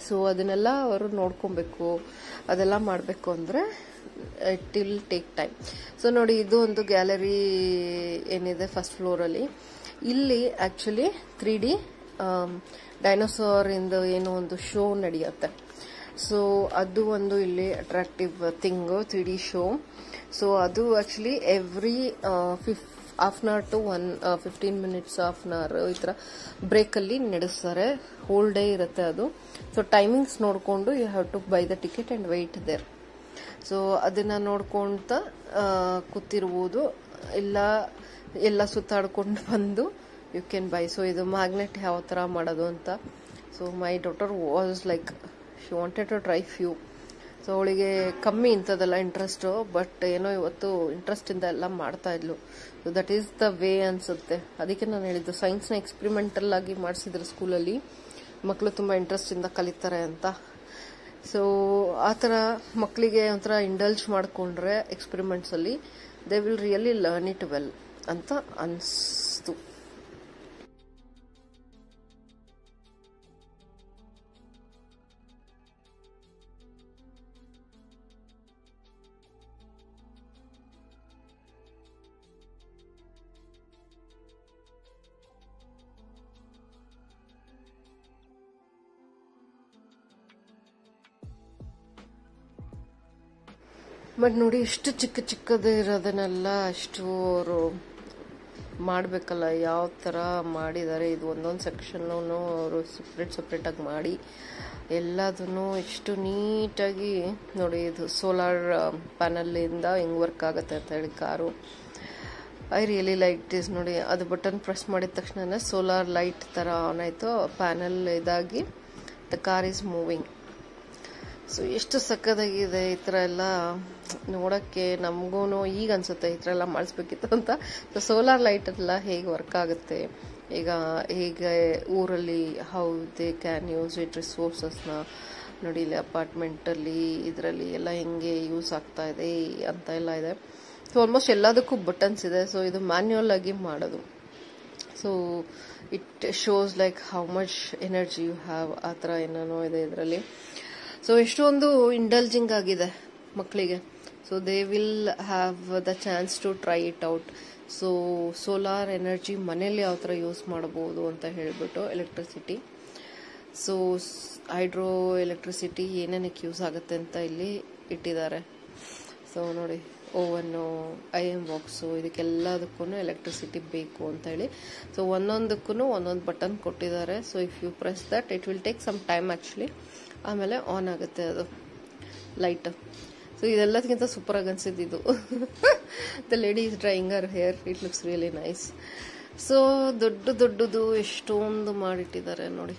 So ಅದನ್ನೆಲ್ಲ ಅವರು ನೋಡ್ಕೊಬೇಕು. ಅದೆಲ್ಲ ಮಾಡಬೇಕು ಅಂದರೆ it will take time. So ನೋಡಿ, ಇದು ಒಂದು ಗ್ಯಾಲರಿ ಏನಿದೆ ಫಸ್ಟ್ ಫ್ಲೋರಲ್ಲಿ. ಇಲ್ಲಿ ಆ್ಯಕ್ಚುಲಿ 3D ಡೈನೋಸಾರ್ ಇಂದ ಏನೋ ಒಂದು ಶೋ ನಡೆಯುತ್ತೆ. ಸೊ ಅದು ಒಂದು ಇಲ್ಲಿ attractive thing, 3D show. So ಅದು actually every half an hour to 15 minutes, half an hour ಈ ಥರ ಬ್ರೇಕಲ್ಲಿ ನಡೆಸ್ತಾರೆ. ಹೋಲ್ ಡೇ ಇರುತ್ತೆ ಅದು. ಸೊ ಟೈಮಿಂಗ್ಸ್ ನೋಡಿಕೊಂಡು you have to buy the ticket and wait there. So ಅದನ್ನ ನೋಡ್ಕೊಂತ ಕೂತಿರ್ಬೋದು, ಎಲ್ಲ ಸುತ್ತಾಡ್ಕೊಂಡು ಬಂದು ಯು ಕ್ಯಾನ್ ಬೈ. ಸೊ ಇದು ಮ್ಯಾಗ್ನೆಟ್ ಯಾವ ಥರ ಮಾಡೋದು ಅಂತ. So my daughter was like she wanted to try few. So ಅವಳಿಗೆ ಕಮ್ಮಿ ಇಂಥದ್ದೆಲ್ಲ ಇಂಟ್ರೆಸ್ಟು, ಬಟ್ ಏನೋ ಇವತ್ತು ಇಂಟ್ರೆಸ್ಟಿಂದ ಎಲ್ಲ ಮಾಡ್ತಾ ಇದ್ಲು. So that is the way ಅನ್ಸುತ್ತೆ. ಅದಕ್ಕೆ ನಾನು ಹೇಳಿದ್ದು, ಸೈನ್ಸ್ನ ಎಕ್ಸ್ಪೆರಿಮೆಂಟಲ್ ಆಗಿ ಮಾಡಿಸಿದ್ರು ಸ್ಕೂಲಲ್ಲಿ, ಮಕ್ಕಳು ತುಂಬ ಇಂಟ್ರೆಸ್ಟಿಂದ ಕಲಿತಾರೆ ಅಂತ. ಸೊ ಆ ಥರ ಮಕ್ಕಳಿಗೆ ಒಂಥರ ಇಂಡಲ್ಜ್ ಮಾಡಿಕೊಂಡ್ರೆ ಎಕ್ಸ್ಪೆರಿಮೆಂಟ್ಸಲ್ಲಿ they will really learn it well ಅಂತ ಅನಿಸ್ತು. ಬಟ್ ನೋಡಿ, ಇಷ್ಟು ಚಿಕ್ಕದು ಇರೋದನ್ನೆಲ್ಲ ಅಷ್ಟು ಅವರು ಮಾಡಬೇಕಲ್ಲ, ಯಾವ ಥರ ಮಾಡಿದ್ದಾರೆ. ಇದು ಒಂದೊಂದು ಸೆಕ್ಷನ್ನು ಅವರು ಸಪ್ರೇಟಾಗಿ ಮಾಡಿ ಎಲ್ಲದನ್ನು ಎಷ್ಟು ನೀಟಾಗಿ ನೋಡಿ. ಇದು ಸೋಲಾರ್ ಪ್ಯಾನಲ್ಲಿಂದ ಹೆಂಗೆ ವರ್ಕ್ ಆಗುತ್ತೆ ಅಂತ ಹೇಳಿ car. I really like this. ನೋಡಿ, ಅದು ಬಟನ್ ಪ್ರೆಸ್ ಮಾಡಿದ ತಕ್ಷಣ ಸೋಲಾರ್ ಲೈಟ್ ಥರ ಆನ್ ಆಯಿತು, ಪ್ಯಾನಲ್ ಇದಾಗಿ the car is moving. So ಎಷ್ಟು ಸಕ್ಕದಾಗಿದೆ. ಈ ಥರ ಎಲ್ಲ ನೋಡೋಕ್ಕೆ ನಮಗೂ ಈಗ ಅನಿಸುತ್ತೆ ಈ ಥರ ಎಲ್ಲ ಮಾಡಿಸ್ಬೇಕಿತ್ತು ಅಂತ. ಸೊ ಸೋಲಾರ್ ಲೈಟ್ ಎಲ್ಲ ಹೇಗೆ ವರ್ಕ್ ಆಗುತ್ತೆ, ಈಗ ಹೇಗೆ ಊರಲ್ಲಿ how they can use it ರಿಸೋರ್ಸಸ್ನ ನೋಡಿ. ಇಲ್ಲಿ ಅಪಾರ್ಟ್ಮೆಂಟಲ್ಲಿ ಇದರಲ್ಲಿ ಎಲ್ಲ ಹೆಂಗೆ ಯೂಸ್ ಆಗ್ತಾ ಇದೆ ಅಂತ ಎಲ್ಲ ಇದೆ. ಸೊ ಆಲ್ಮೋಸ್ಟ್ ಎಲ್ಲದಕ್ಕೂ ಬಟನ್ಸ್ ಇದೆ. ಸೊ ಇದು ಮ್ಯಾನ್ಯುವಲ್ ಆಗಿ ಮಾಡೋದು. So it shows like how much energy you have, ಆ ಥರ ಏನೇನೋ ಇದೆ ಇದರಲ್ಲಿ. ಸೊ ಎಷ್ಟೊಂದು ಇಂಡಲ್ಜಿಂಗ್ ಆಗಿದೆ ಮಕ್ಕಳಿಗೆ. So they will have the chance to try it out. So solar energy ಮನೇಲಿ ಯಾವ ಥರ ಯೂಸ್ ಮಾಡಬಹುದು ಅಂತ ಹೇಳ್ಬಿಟ್ಟು ಎಲೆಕ್ಟ್ರಿಸಿಟಿ. ಸೊ ಹೈಡ್ರೋ ಎಲೆಕ್ಟ್ರಿಸಿಟಿ ಏನೇನಕ್ಕೆ ಯೂಸ್ ಆಗುತ್ತೆ ಅಂತ ಇಲ್ಲಿ ಇಟ್ಟಿದ್ದಾರೆ. ಸೊ ನೋಡಿ, ಓವನ್ನು, ಐರನ್ ಬಾಕ್ಸು, ಇದಕ್ಕೆಲ್ಲದಕ್ಕೂ ಎಲೆಕ್ಟ್ರಿಸಿಟಿ ಬೇಕು ಅಂತ ಹೇಳಿ. ಸೊ ಒಂದೊಂದಕ್ಕೂ ಒಂದೊಂದು ಬಟನ್ ಕೊಟ್ಟಿದ್ದಾರೆ. So if you press that it will take some time actually. ಆಮೇಲೆ ಆನ್ ಆಗುತ್ತೆ ಅದು ಲೈಟ್. ಸೊ ಇದೆಲ್ಲದಕ್ಕಿಂತ ಸೂಪರಾಗಿ ಅನ್ಸಿದ್ದು the lady is drying her hair, it looks really nice. So ದೊಡ್ಡದು ಎಷ್ಟೊಂದು ಮಾಡಿಟ್ಟಿದ್ದಾರೆ ನೋಡಿ.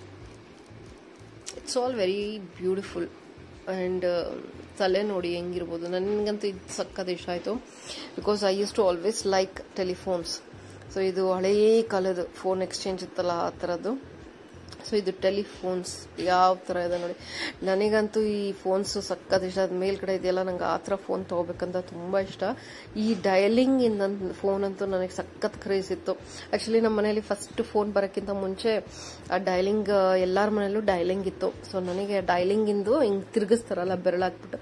It's all very beautiful. And ತಲೆ ನೋಡಿ ಹೆಂಗಿರ್ಬೋದು. ನನಗಂತೂ ಇದು ಸಕ್ಕತ್ ಇಷ್ಟ ಆಯಿತು, because I use to always like telephones. So ಇದು ಹಳೇ ಕಾಲದ ಫೋನ್ ಎಕ್ಸ್ಚೇಂಜ್ ಇತ್ತಲ್ಲ, ಆ ಥರದ್ದು. ಸೊ ಇದು ಟೆಲಿಫೋನ್ಸ್ ಯಾವ ಥರ ಇದೆ ನೋಡಿ. ನನಗಂತೂ ಈ ಫೋನ್ಸು ಸಕ್ಕತ್ ಇಷ್ಟ. ಅದು ಮೇಲ್ಗಡೆ ಇದೆಯಲ್ಲ, ನಂಗೆ ಆ ಥರ ಫೋನ್ ತೊಗೋಬೇಕಂತ ತುಂಬ ಇಷ್ಟ. ಈ ಡಯಲಿಂಗ್ ಇಂದ ಫೋನ್ ಅಂತೂ ನನಗೆ ಸಕ್ಕತ್ ಕ್ರೇಜ್ ಇತ್ತು. ಆ್ಯಕ್ಚುಲಿ ನಮ್ಮ ಮನೇಲಿ ಫಸ್ಟ್ ಫೋನ್ ಬರೋಕ್ಕಿಂತ ಮುಂಚೆ ಆ ಡಯಲಿಂಗ್, ಎಲ್ಲರ ಮನೇಲೂ ಡಯಲಿಂಗ್ ಇತ್ತು. ಸೊ ನನಗೆ ಡಯಲಿಂಗಿಂದು ಹಿಂಗೆ ತಿರುಗಿಸ್ತಾರಲ್ಲ ಬೆರಳಾಕ್ಬಿಟ್ಟು,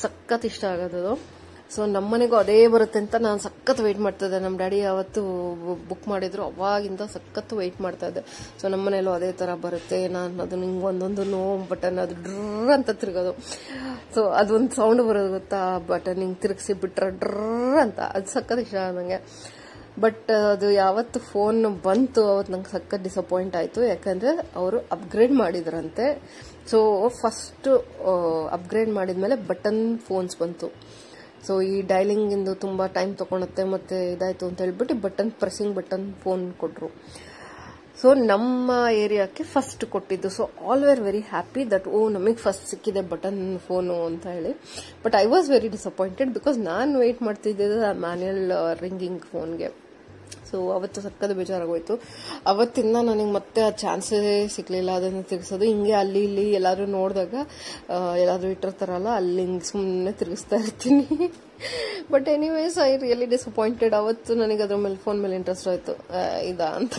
ಸಕ್ಕತ್ ಇಷ್ಟ ಆಗೋದು. ಸೊ ನಮ್ಮನೆಗೂ ಅದೇ ಬರುತ್ತೆ ಅಂತ ನಾನು ಸಖತ್ ವೆಯ್ಟ್ ಮಾಡ್ತಾಯಿದ್ದೆ. ನಮ್ಮ ಡ್ಯಾಡಿ ಯಾವತ್ತು ಬುಕ್ ಮಾಡಿದ್ರು, ಅವಾಗಿಂದ ಸಖತ್ತು ವೆಯ್ಟ್ ಮಾಡ್ತಾ ಇದ್ದೆ. ಸೊ ನಮ್ಮನೇಲೂ ಅದೇ ಥರ ಬರುತ್ತೆ. ನಾನು ಅದನ್ನ ಹಿಂಗೆ ಒಂದೊಂದು ಬಟನ್ ಅದು ಡ್ರ್ ಅಂತ ತಿರುಗೋದು. ಸೊ ಅದೊಂದು ಸೌಂಡ್ ಬರೋದು ಗೊತ್ತಾ, ಬಟನ್ ಹಿಂಗೆ ತಿರುಗಿಸಿ ಬಿಟ್ರೆ ಡ್ರ್ ಅಂತ, ಅದು ಸಖತ್ ಇಷ್ಟ ನನಗೆ. ಬಟ್ ಅದು ಯಾವತ್ತು ಫೋನ್ ಬಂತು ಅವತ್ತು ನಂಗೆ ಸಖತ್ ಡಿಸಪಾಯಿಂಟ್ ಆಯಿತು. ಯಾಕಂದರೆ ಅವರು ಅಪ್ಗ್ರೇಡ್ ಮಾಡಿದ್ರಂತೆ. ಸೊ ಫಸ್ಟ್ ಅಪ್ಗ್ರೇಡ್ ಮಾಡಿದ್ಮೇಲೆ ಬಟನ್ ಫೋನ್ಸ್ ಬಂತು. ಸೊ ಈ ಡೈಲಿಂಗಿಂದು ತುಂಬ ಟೈಮ್ ತೊಗೊಳುತ್ತೆ ಮತ್ತು ಇದಾಯಿತು ಅಂತ ಹೇಳ್ಬಿಟ್ಟು ಬಟನ್ ಪ್ರೆಸ್ಸಿಂಗ್ ಬಟನ್ ಫೋನ್ ಕೊಟ್ಟರು. ಸೊ ನಮ್ಮ ಏರಿಯಾಕ್ಕೆ ಫಸ್ಟ್ ಕೊಟ್ಟಿದ್ದು. So all were very happy that ನಮಗೆ ಫಸ್ಟ್ ಸಿಕ್ಕಿದೆ ಬಟನ್ ಫೋನು ಅಂತ ಹೇಳಿ. But I was very disappointed, because ನಾನು ವೆಯ್ಟ್ ಮಾಡ್ತಿದ್ದೆ ಮ್ಯಾನ್ಯಲ್ ರಿಂಗಿಂಗ್ ಫೋನ್ಗೆ. ಸೊ ಅವತ್ತು ಸಕ್ಕದ ಬೇಜಾರಾಗೋಯ್ತು. ಅವತ್ತಿಂದ ನನಗೆ ಮತ್ತೆ ಆ ಚಾನ್ಸೇ ಸಿಗಲಿಲ್ಲ ಅದನ್ನು ತಿರ್ಗಿಸೋದು. ಹಿಂಗೆ ಅಲ್ಲಿ ಇಲ್ಲಿ ಎಲ್ಲಾದ್ರೂ ನೋಡಿದಾಗ ಎಲ್ಲಾದ್ರೂ ಇಟ್ಟಿರ್ತಾರಲ್ಲ, ಅಲ್ಲಿ ಹಿಂಗೆ ಸುಮ್ಮನೆ ತಿರುಗಿಸ್ತಾ ಇರ್ತೀನಿ. But anyways I really disappointed. ಅವತ್ತು ನನಗೆ ಅದ್ರ ಮೇಲೆ ಫೋನ್ ಮೇಲೆ ಇಂಟ್ರೆಸ್ಟ್ ಆಯಿತು, ಇದಾ ಅಂತ.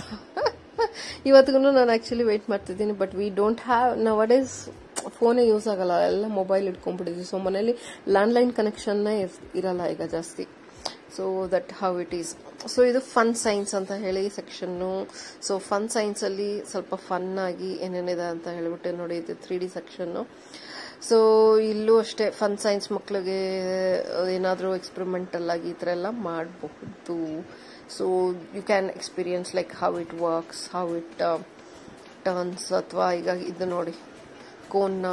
ಇವತ್ತಿಗೂ ನಾನು ಆ್ಯಕ್ಚುಲಿ ವೆಯ್ಟ್ ಮಾಡ್ತಿದ್ದೀನಿ. But we don't have now days ಫೋನೇ ಯೂಸ್ ಆಗಲ್ಲ, ಎಲ್ಲ ಮೊಬೈಲ್ ಇಟ್ಕೊಂಡ್ಬಿಟ್ಟಿದ್ವಿ. ಸೊ ಮನೇಲಿ ಲ್ಯಾಂಡ್ಲೈನ್ ಕನೆಕ್ಷನ್ನೇ ಇರಲ್ಲ ಈಗ ಜಾಸ್ತಿ. So that how it is. So ಇದು ಫನ್ ಸೈನ್ಸ್ ಅಂತ ಹೇಳಿ ಸೆಕ್ಷನ್ನು. ಸೊ ಫನ್ ಸೈನ್ಸಲ್ಲಿ ಸ್ವಲ್ಪ ಫನ್ ಆಗಿ ಏನೇನಿದೆ ಅಂತ ಹೇಳ್ಬಿಟ್ಟು ನೋಡಿ, ಇದು 3D ಸೆಕ್ಷನ್ನು. ಸೊ ಇಲ್ಲೂ ಅಷ್ಟೇ ಫನ್ ಸೈನ್ಸ್, ಮಕ್ಕಳಿಗೆ ಏನಾದರೂ ಎಕ್ಸ್ಪೆರಿಮೆಂಟಲ್ ಆಗಿ ಈ ಥರ ಎಲ್ಲ ಮಾಡಬಹುದು. So you can experience like how it works, how it turns. ಅಥವಾ ಈಗ ಇದು ನೋಡಿ, ಕೋನ್ನ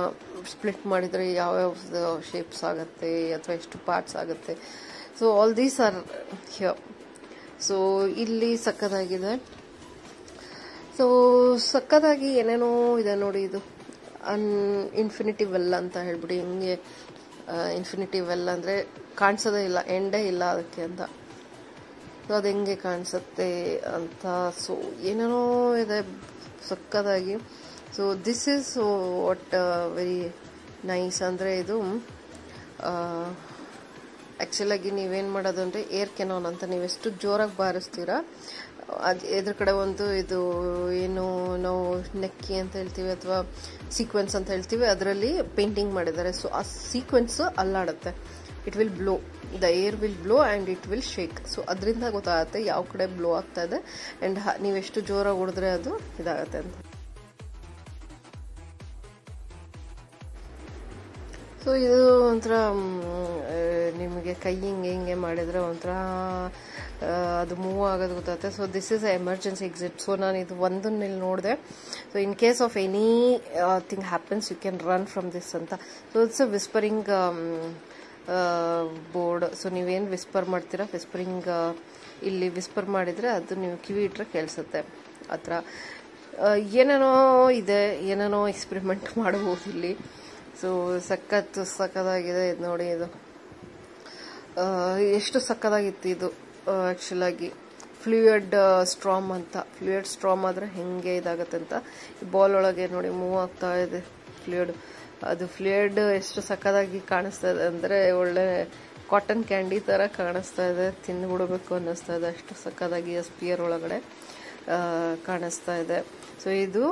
ಸ್ಪ್ಲಿಟ್ ಮಾಡಿದರೆ ಯಾವ್ಯಾವ ಶೇಪ್ಸ್ ಆಗುತ್ತೆ ಅಥವಾ ಎಷ್ಟು ಪಾರ್ಟ್ಸ್ ಆಗುತ್ತೆ. So all these are here. So ಇಲ್ಲಿ ಸಕ್ಕದಾಗಿದೆ. ಸೊ ಸಕ್ಕದಾಗಿ ಏನೇನೋ ಇದೆ ನೋಡಿ. ಇದು ಇನ್ಫಿನಿಟಿ ವೆಲ್ ಅಂತ ಹೇಳ್ಬಿಡಿ, ಹಿಂಗೆ ಇನ್ಫಿನಿಟಿ ವೆಲ್ ಅಂದರೆ ಕಾಣಿಸೋದೇ ಇಲ್ಲ, ಎಂಡೇ ಇಲ್ಲ ಅದಕ್ಕೆ ಅಂತ. ಸೊ ಅದು ಹೆಂಗೆ ಕಾಣಿಸುತ್ತೆ ಅಂತ. ಸೊ ಏನೇನೋ ಇದೆ ಸಕ್ಕದಾಗಿ. So this is what very nice. ಅಂದರೆ ಇದು ಆ್ಯಕ್ಚುಲಾಗಿ ನೀವೇನು ಮಾಡೋದು ಅಂದರೆ ಏರ್ ಕೆನಾನ್ ಅಂತ, ನೀವೆಷ್ಟು ಜೋರಾಗಿ ಬಾರಿಸ್ತೀರಾ ಅದು ಎದುರು ಕಡೆ ಒಂದು ಇದು ಏನು ನಾವು ನೆಕ್ಕಿ ಅಂತ ಹೇಳ್ತೀವಿ ಅಥವಾ ಸೀಕ್ವೆನ್ಸ್ ಅಂತ ಹೇಳ್ತೀವಿ, ಅದರಲ್ಲಿ ಪೇಂಟಿಂಗ್ ಮಾಡಿದ್ದಾರೆ. ಸೊ ಆ ಸೀಕ್ವೆನ್ಸ್ ಅಲ್ಲಾಡುತ್ತೆ. It will blow, the air will blow and it will shake. So ಅದರಿಂದ ಗೊತ್ತಾಗುತ್ತೆ ಯಾವ ಕಡೆ ಬ್ಲೋ ಆಗ್ತಾ ಇದೆ ಆ್ಯಂಡ್ ನೀವೆಷ್ಟು ಜೋರಾಗಿ ಹೊಡೆದ್ರೆ ಅದು ಇದಾಗುತ್ತೆ ಅಂತ. ಸೊ ಇದು ಒಂಥರ ನಿಮಗೆ ಕೈ ಹಿಂಗೆ ಮಾಡಿದರೆ ಒಂಥರ ಅದು ಮೂವ್ ಆಗೋದು ಗೊತ್ತಾಗುತ್ತೆ. So this is a emergency exit. So ನಾನು ಇದು ಒಂದನ್ನು ಇಲ್ಲಿ ನೋಡಿದೆ. So in case of anything happens you can run from this ಅಂತ. So it's a whispering board. So ನೀವೇನು ವಿಸ್ಪರ್ ಮಾಡ್ತೀರಾ, ವಿಸ್ಪರಿಂಗ್ ಇಲ್ಲಿ ವಿಸ್ಪರ್ ಮಾಡಿದರೆ ಅದು ನೀವು ಕಿವಿ ಇಟ್ಟರೆ ಕೇಳಿಸುತ್ತೆ. ಆ ಥರ ಏನೇನೋ ಇದೆ, ಏನೇನೋ ಎಕ್ಸ್ಪೆರಿಮೆಂಟ್ ಮಾಡಬಹುದು ಇಲ್ಲಿ. ಸೊ ಸಕ್ಕದಾಗಿದೆ ಇದು ನೋಡಿ. ಇದು ಎಷ್ಟು ಸಕ್ಕದಾಗಿತ್ತು ಇದು. ಆ್ಯಕ್ಚುಲಾಗಿ ಫ್ಲೂಯಿಡ್ ಸ್ಟ್ರಾಮ್ ಅಂತ, ಫ್ಲೂಯಿಡ್ ಸ್ಟ್ರಾಮ್ ಆದರೆ ಹೆಂಗೆ ಇದಾಗುತ್ತೆ ಅಂತ. ಈ ಬಾಲ್ ಒಳಗೆ ನೋಡಿ ಮೂವ್ ಆಗ್ತಾ ಇದೆ ಫ್ಲೂಯಿಡ್. ಅದು ಫ್ಲೂಯಿಡ್ ಎಷ್ಟು ಸಕ್ಕದಾಗಿ ಕಾಣಿಸ್ತಾ ಇದೆ ಅಂದರೆ ಒಳ್ಳೆ ಕಾಟನ್ ಕ್ಯಾಂಡಿ ಥರ ಕಾಣಿಸ್ತಾ ಇದೆ. ತಿಂದುಬಿಡಬೇಕು ಅನ್ನಿಸ್ತಾ ಇದೆ, ಅಷ್ಟು ಸಕ್ಕದಾಗಿ ಸ್ಪಿಯರ್ ಒಳಗಡೆ. ಕಾಣಿಸ್ತಾ ಇದೆ. ಸೊ ಇದು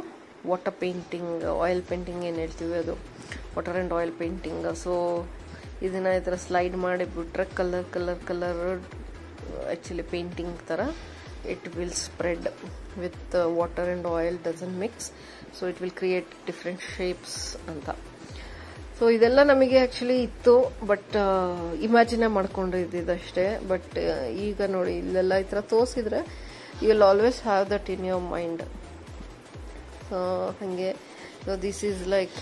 ವಾಟರ್ ಪೇಂಟಿಂಗ್, ಆಯಿಲ್ ಪೇಂಟಿಂಗ್ ಏನು ಹೇಳ್ತೀವಿ ಅದು, water and oil painting. So ಇದನ್ನು ಈ ಥರ ಸ್ಲೈಡ್ ಮಾಡಿಬಿಟ್ರೆ ಕಲರ್ ಆ್ಯಕ್ಚುಲಿ ಪೇಂಟಿಂಗ್ ಥರ it will spread with water and oil, doesn't mix, so it will create different shapes ಅಂತ. ಸೊ ಇದೆಲ್ಲ ನಮಗೆ ಆ್ಯಕ್ಚುಲಿ ಇತ್ತು, ಬಟ್ ಇಮ್ಯಾಜಿನೇ ಮಾಡ್ಕೊಂಡಿದ್ದಷ್ಟೇ. ಬಟ್ ಈಗ ನೋಡಿ ಇಲ್ಲೆಲ್ಲ ಈ ಥರ ತೋರಿಸಿದ್ರೆ you will always have that in your mind. So ಹಾಗೆ ಸೊ ದಿಸ್ ಈಸ್ ಲೈಕ್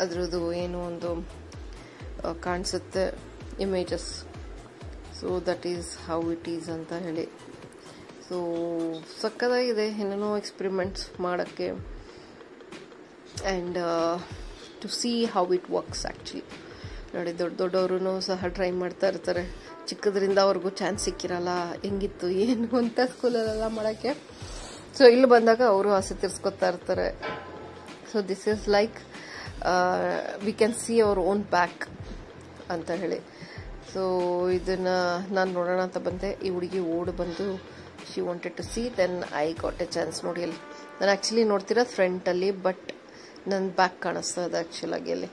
ಅದ್ರದ್ದು ಏನೋ ಒಂದು ಕಾಣಿಸುತ್ತೆ images. So that is how it is ಅಂತ ಹೇಳಿ. ಸೊ ಸಕ್ಕತ್ತಾಗಿದೆ ಏನೇನೋ ಎಕ್ಸ್ಪೆರಿಮೆಂಟ್ಸ್ ಮಾಡೋಕ್ಕೆ, and to see how it works actually. ನೋಡಿ ದೊಡ್ಡವರು ಸಹ ಟ್ರೈ ಮಾಡ್ತಾ ಇರ್ತಾರೆ, ಚಿಕ್ಕದ್ರಿಂದ ಅವ್ರಿಗೂ ಚಾನ್ಸ್ ಸಿಕ್ಕಿರಲ್ಲ ಹೆಂಗಿತ್ತು ಏನು ಅಂತ ಸ್ಕೂಲಲ್ಲೆಲ್ಲ ಮಾಡೋಕ್ಕೆ. ಸೊ ಇಲ್ಲಿ ಬಂದಾಗ ಅವರು ಆಸೆ ತೀರ್ಸ್ಕೊತಾ ಇರ್ತಾರೆ. So this is like we can see our own back ಅಂತ ಹೇಳಿ. ಸೊ ಇದನ್ನು ನಾನು ನೋಡೋಣ ಅಂತ ಬಂದೆ. ಈ ಹುಡುಗಿ ಓಡ್ ಬಂದು she wanted to see, then I got a chance. ನೋಡಿ ಅಲ್ಲಿ ನಾನು ಆ್ಯಕ್ಚುಲಿ ನೋಡ್ತಿರೋದು ಫ್ರಂಟಲ್ಲಿ, ಬಟ್ ನನ್ನ ಬ್ಯಾಕ್ ಕಾಣಿಸ್ತಾ ಇದೆ ಆ್ಯಕ್ಚುಲಾಗಿ ಅಲ್ಲಿ.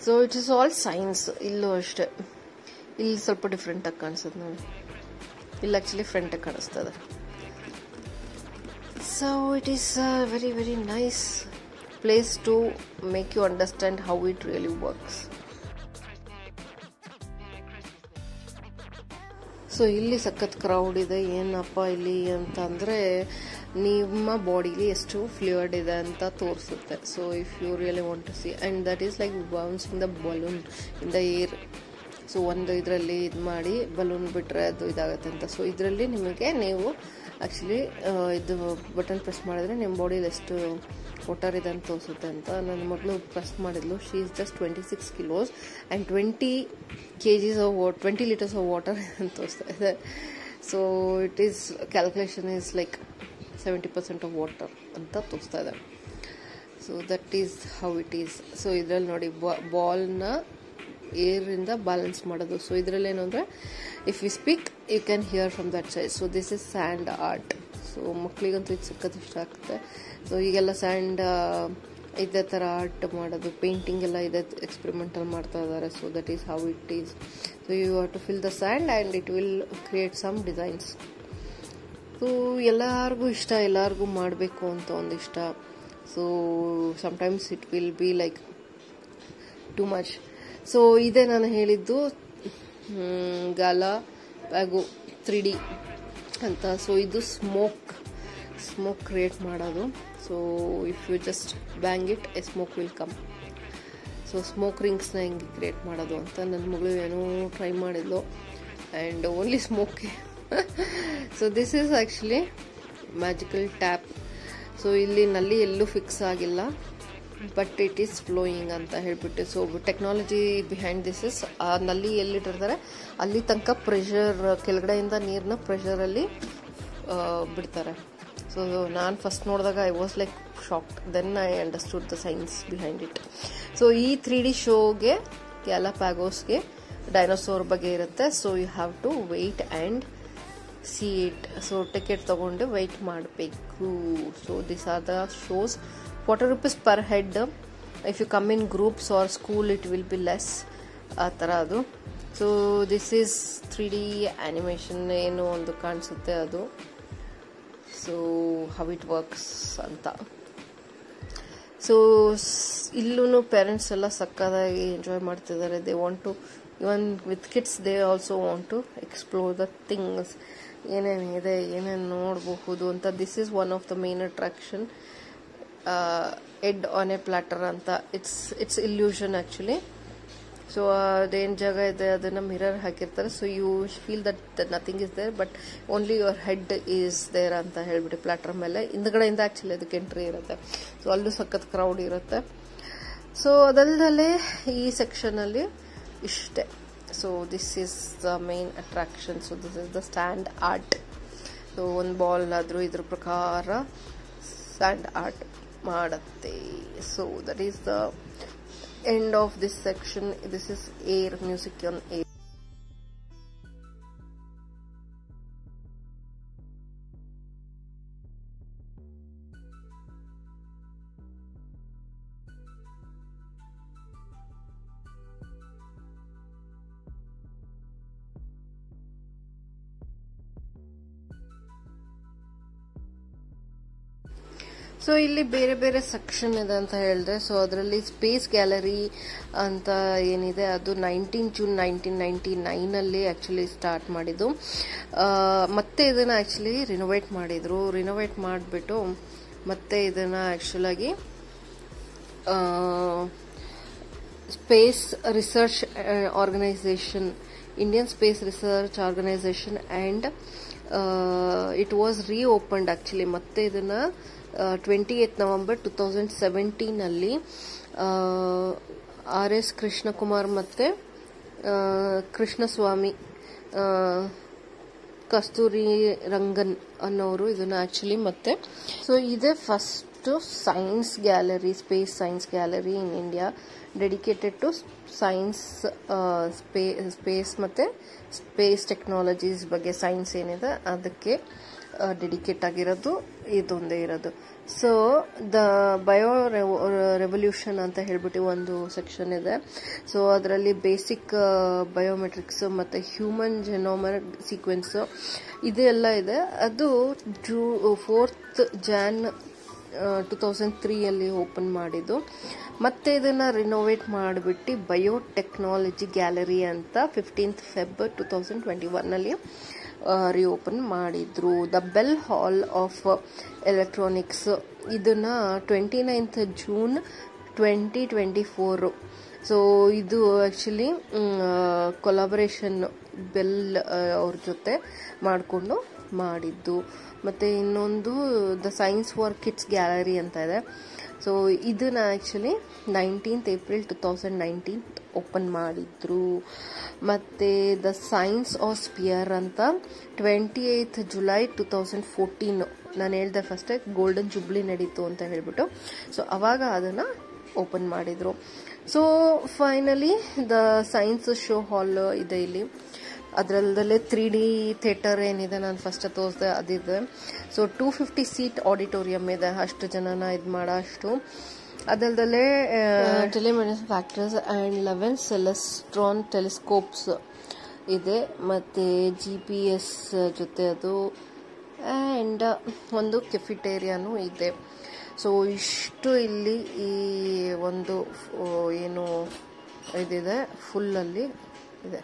So it is all science. ಇಲ್ಲೂ ಅಷ್ಟೇ, ಇಲ್ಲಿ ಸ್ವಲ್ಪ ಡಿಫ್ರೆಂಟಾಗಿ ಕಾಣಿಸ್ತದೆ ನೋಡಿ, ಇಲ್ಲಿ ಆ್ಯಕ್ಚುಲಿ ಫ್ರಂಟಾಗಿ ಕಾಣಿಸ್ತಾ ಇದೆ. So it is a very very nice place to make you understand how it really works. So ಇಲ್ಲಿ ಸಖತ್ ಕ್ರೌಡ್ ಇದೆ. ಏನಪ್ಪ ಇಲ್ಲಿ ಅಂತ ಅಂದರೆ ನಿಮ್ಮ ಬಾಡಿಲಿ ಎಷ್ಟು ಫ್ಲೂಯಿಡ್ ಇದೆ ಅಂತ ತೋರಿಸುತ್ತೆ. So if you really want to see, and that is like bouncing the balloon in the air. So ಒಂದು ಇದರಲ್ಲಿ ಇದು ಮಾಡಿ ಬಲೂನ್ ಬಿಟ್ಟರೆ ಅದು ಇದಾಗುತ್ತೆ ಅಂತ. ಸೊ ಇದರಲ್ಲಿ ನಿಮಗೆ ನೀವು ಆ್ಯಕ್ಚುಲಿ ಇದು ಬಟನ್ ಪ್ರೆಸ್ ಮಾಡಿದ್ರೆ ನಿಮ್ಮ ಬಾಡಿಲಿ ಎಷ್ಟು ವಾಟರ್ ಇದೆ ಅಂತ ತೋರಿಸುತ್ತೆ ಅಂತ. ನನ್ನ ಮಗಳು ಪ್ರೆಸ್ ಮಾಡಿದ್ಲು. She is just 26 kilos and 20 kgs of 20 liters of water ಅಂತ ತೋರಿಸ್ತಾ ಇದೆ. So it is calculation is like 70% of water ಅಂತ ತೋರಿಸ್ತಾ ಇದೆ. So that is how it is. So ಇದರಲ್ಲಿ ನೋಡಿ ಬಾಲ್ನ ಏರಿಂದ ಬ್ಯಾಲೆನ್ಸ್ ಮಾಡೋದು. ಸೊ ಇದರಲ್ಲಿ ಏನು ಅಂದರೆ if you speak you can hear from that side. So this is sand art. So ಮಕ್ಕಳಿಗಂತೂ ಇದು ಸಖತ್ ಇಷ್ಟ ಆಗ್ತದೆ. ಸೊ ಈಗೆಲ್ಲ ಸ್ಯಾಂಡ್ ಇದೇ ಥರ ಆರ್ಟ್ ಮಾಡೋದು, ಪೇಂಟಿಂಗ್ ಎಲ್ಲ ಇದೆ ಎಕ್ಸ್ಪೆರಿಮೆಂಟಲ್ ಮಾಡ್ತಾ ಇದ್ದಾರೆ. So that is how it is. So you have to fill the sand and it will create some designs. So ಎಲ್ಲರಿಗೂ ಇಷ್ಟ, ಎಲ್ಲರಿಗೂ ಮಾಡಬೇಕು ಅಂತ ಒಂದಿಷ್ಟ. So sometimes it will be like too much. So ಇದೇ ನಾನು ಹೇಳಿದ್ದು ಗಾಲಾಪ್ಯಾಗೋ 3D ಅಂತ. ಸೊ ಇದು ಸ್ಮೋಕ್ ಕ್ರಿಯೇಟ್ ಮಾಡೋದು. So if you just bang it a smoke will come. So smoke ರಿಂಗ್ಸ್ನ ಹೆಂಗೆ ಕ್ರಿಯೇಟ್ ಮಾಡೋದು ಅಂತ ನನ್ನ ಮಗಳು ಏನೋ ಟ್ರೈ ಮಾಡಿದ್ಲು, and only smoke. So this is actually magical tap. So ಇಲ್ಲಿ ನಲ್ಲಿ ಎಲ್ಲೂ ಫಿಕ್ಸ್ ಆಗಿಲ್ಲ, ಬಟ್ ಇಟ್ ಈಸ್ ಫ್ಲೋಯಿಂಗ್ ಅಂತ ಹೇಳ್ಬಿಟ್ಟು. So technology behind this is ಆ ನಲ್ಲಿ ಎಲ್ಲಿಟ್ಟಿರ್ತಾರೆ ಅಲ್ಲಿ ತನಕ ಪ್ರೆಷರ್, ಕೆಳಗಡೆಯಿಂದ ನೀರನ್ನ ಪ್ರೆಷರಲ್ಲಿ ಬಿಡ್ತಾರೆ. ಸೊ ನಾನು ಫಸ್ಟ್ ನೋಡಿದಾಗ I was like shocked, then I understood the science behind it. So ಈ 3D ಶೋಗೆ ಗ್ಯಾಲಾಪ್ಯಾಗೋಸ್ಗೆ ಡೈನೋಸಾರ್ ಬಗ್ಗೆ ಇರುತ್ತೆ. So you have to wait and see it. So ticket ತಗೊಂಡು ವೆಯ್ಟ್ ಮಾಡಬೇಕು. So this are the shows. 40 rupees per head. If you come in groups or school it will be less. ಆ ಥರ ಅದು. So this is 3D animation ಏನೋ ಒಂದು ಕಾಣಿಸುತ್ತೆ ಅದು. So how it works ಅಂತ. ಸೊ ಇಲ್ಲೂ ಪೇರೆಂಟ್ಸ್ ಎಲ್ಲ ಸಕ್ಕದಾಗಿ ಎಂಜಾಯ್ ಮಾಡ್ತಿದ್ದಾರೆ. They want to, even with kids they also want to explore the things, ಏನೇನಿದೆ ಏನೇನು ನೋಡಬಹುದು ಅಂತ. This is one of the main attraction. Head on a platter ಅಂತ. It's illusion actually. ಸೊ ಅದೇನು ಜಾಗ ಇದೆ ಅದನ್ನು ಮಿರರ್ ಹಾಕಿರ್ತಾರೆ. So you feel that nothing is there, but only your head is there ಅಂತ ಹೇಳ್ಬಿಟ್ಟು ಪ್ಲಾಟರ್ ಮೇಲೆ ಹಿಂದ್ಗಡೆಯಿಂದ ಆ್ಯಕ್ಚುಲಿ ಅದಕ್ಕೆ ಎಂಟ್ರಿ ಇರುತ್ತೆ. ಸೊ ಅಲ್ಲೂ ಸಖತ್ ಕ್ರೌಡ್ ಇರುತ್ತೆ. ಸೊ ಅದಲ್ಲದೆ ಈ ಸೆಕ್ಷನಲ್ಲಿ ಇಷ್ಟೇ. So this is the main attraction. So this is the stand art. So ಒಂದು ಬಾಲ್ ಆದರೂ ಇದ್ರ ಪ್ರಕಾರ ಸ್ಟ್ಯಾಂಡ್ ಆರ್ಟ್ ಮಾಡುತ್ತೆ. So that is the end of this section. This is air, music on air. So ಇಲ್ಲಿ ಬೇರೆ ಬೇರೆ section ಇದೆ ಅಂತ ಹೇಳಿದೆ. ಸೊ ಅದರಲ್ಲಿ ಸ್ಪೇಸ್ ಗ್ಯಾಲರಿ ಅಂತ ಏನಿದೆ ಅದು 19 ಜೂನ್ 1999 ಆಕ್ಚುಲಿ ಸ್ಟಾರ್ಟ್ ಮಾಡಿದ್ದು. ಮತ್ತೆ ಇದನ್ನ ಆಕ್ಚುಲಿ ರಿನೋವೇಟ್ ಮಾಡಿದ್ರು. ರಿನೋವೇಟ್ ಮಾಡಿಬಿಟ್ಟು ಮತ್ತೆ ಇದನ್ನ ಆಕ್ಚುಲಾಗಿ space research organisation, Indian space research organisation and it was reopened actually. ಮತ್ತೆ ಇದನ್ನ 28 ನವೆಂಬರ್ 2017 RS ಕೃಷ್ಣಕುಮಾರ್ ಮತ್ತೆ ಕೃಷ್ಣಸ್ವಾಮಿ ಕಸ್ತೂರಿ ರಂಗನ್ ಅನ್ನೋರು ಇದನ್ನ ಆಕ್ಚುಲಿ ಮತ್ತೆ. ಸೊ ಇದೇ first science gallery, space science gallery in India dedicated to science, space ಮತ್ತೆ ಸ್ಪೇಸ್ ಟೆಕ್ನಾಲಜೀಸ್ ಬಗ್ಗೆ, ಸೈನ್ಸ್ ಏನಿದೆ ಅದಕ್ಕೆ ಡೆಡಿಕೇಟ್ ಆಗಿರೋದು ಇದೊಂದೇ ಇರೋದು. ಸೊ ದ ಬಯೋ ರೆವಲ್ಯೂಷನ್ ಅಂತ ಹೇಳ್ಬಿಟ್ಟು ಒಂದು ಸೆಕ್ಷನ್ ಇದೆ. ಸೊ ಅದರಲ್ಲಿ ಬೇಸಿಕ್ ಬಯೋಮೆಟ್ರಿಕ್ಸ್ ಮತ್ತೆ ಹ್ಯೂಮನ್ ಜೆನೋಮ್ ಸೀಕ್ವೆನ್ಸ್ ಇದೆಲ್ಲ ಇದೆ. ಅದು 4 ಜಾನ್ 2003 ಓಪನ್ ಮಾಡಿದ್ದು. ಮತ್ತೆ ಇದನ್ನ ರಿನೋವೇಟ್ ಮಾಡಿಬಿಟ್ಟು ಬಯೋಟೆಕ್ನಾಲಜಿ ಗ್ಯಾಲರಿ ಅಂತ 15 ಫೆಬ್ರವರಿ 2021 ರಿಓಪನ್ ಮಾಡಿದ್ರು. The bell hall of electronics ಇದನ್ನ 29 ಜೂನ್ 2024. ಸೊ ಇದು ಆಕ್ಚುಲಿ ಕೊಲಾಬರೇಷನ್ ಬೆಲ್ ಅವ್ರ ಜೊತೆ ಮಾಡಿಕೊಂಡು ಮಾಡಿದ್ದು. ಮತ್ತೆ ಇನ್ನೊಂದು the science for kids gallery ಅಂತ ಇದೆ. ಸೊ ಇದನ್ನ ಆಕ್ಚುಲಿ 19 ಏಪ್ರಿಲ್ 2019 ಓಪನ್ ಮಾಡಿದ್ರು. ಮತ್ತೆ ದ ಸೈನ್ಸ್ ಆಫ್ ಸ್ಪಿಯರ್ ಅಂತ 28 ಜುಲೈ 2014, ನಾನು ಹೇಳ್ದೆ ಫಸ್ಟ್ ಗೋಲ್ಡನ್ ಜುಬ್ಲಿ ನಡೀತು ಅಂತ ಹೇಳ್ಬಿಟ್ಟು, ಸೊ ಅವಾಗ ಅದನ್ನ ಓಪನ್ ಮಾಡಿದ್ರು. So finally the science show hall ಇದೆ ಇಲ್ಲಿ. ಅದರಲ್ಲೇ 3D ಥಿಯೇಟರ್ ಏನಿದೆ, ನಾನು ಫಸ್ಟ್ ತೋರಿಸಿದೆ ಅದಿದೆ. ಸೊ 250 ಸೀಟ್ ಆಡಿಟೋರಿಯಂ ಇದೆ, ಅಷ್ಟು ಜನನ ಇದು ಮಾಡೋ ಅಷ್ಟು. ಅದಲ್ಲದೆ ಟೆಲಿಮೆಡಿಸಿನ್ ಫ್ಯಾಕ್ಟರ್ಸ್ ಅಂಡ್ 11 ಸೆಲೆಸ್ಟ್ರಾನ್ ಟೆಲಿಸ್ಕೋಪ್ಸ್ ಇದೆ. ಮತ್ತೆ GPS ಜೊತೆ ಅದು ಅಂಡ್ ಒಂದು ಕೆಫಿಟೇರಿಯಾನು ಇದೆ. ಸೊ ಇಷ್ಟು ಇಲ್ಲಿ ಈ ಒಂದು ಏನು ಇದಿದೆ ಫುಲ್ಲಲ್ಲಿ ಇದೆ.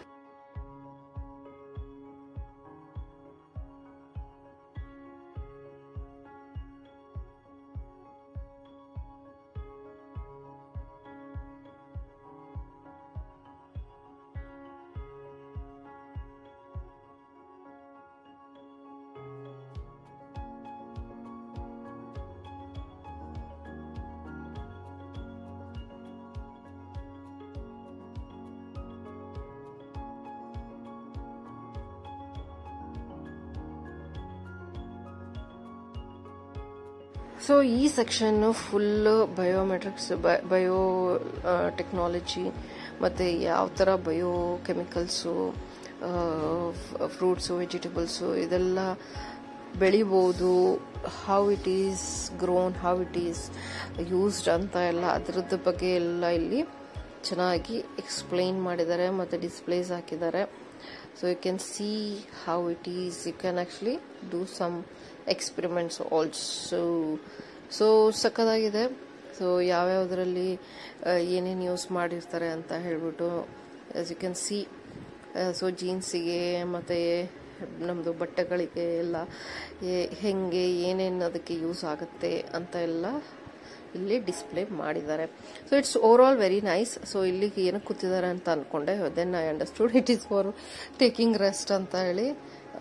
ಸೊ ಈ section full biometrics, bio technology ಮತ್ತು ಯಾವ ಥರ ಬಯೋ ಕೆಮಿಕಲ್ಸು, ಫ್ರೂಟ್ಸು, ವೆಜಿಟೇಬಲ್ಸು ಇದೆಲ್ಲ ಬೆಳಿಬೋದು, how it is grown, how it is used ಅಂತ ಎಲ್ಲ ಅದರದ್ದು ಬಗ್ಗೆ ಎಲ್ಲ ಇಲ್ಲಿ ಚೆನ್ನಾಗಿ ಎಕ್ಸ್ಪ್ಲೈನ್ ಮಾಡಿದ್ದಾರೆ ಮತ್ತು ಡಿಸ್ಪ್ಲೇಸ್ ಹಾಕಿದ್ದಾರೆ. So you can see how it is, you can actually do some experiments also. So ಸಕ್ಕತ್ತಾಗಿದೆ. ಸೊ ಯಾವ್ಯಾವುದರಲ್ಲಿ ಏನೇನು ಯೂಸ್ ಮಾಡಿರ್ತಾರೆ ಅಂತ ಹೇಳ್ಬಿಟ್ಟು as you can see. So ಜೀನ್ಸಿಗೆ ಮತ್ತು ನಮ್ಮದು ಬಟ್ಟೆಗಳಿಗೆ ಎಲ್ಲ ಹೆಂಗೆ ಏನೇನು ಅದಕ್ಕೆ ಯೂಸ್ ಆಗುತ್ತೆ ಅಂತ ಎಲ್ಲ ಇಲ್ಲಿ ಡಿಸ್ಪ್ಲೇ ಮಾಡಿದ್ದಾರೆ. So it's over all very nice. So ಇಲ್ಲಿಗೆ ಏನಕ್ಕೆ ಕೂತಿದ್ದಾರೆ ಅಂತ ಅಂದ್ಕೊಂಡೆ, then I understood it is for taking rest ಅಂತ ಹೇಳಿ.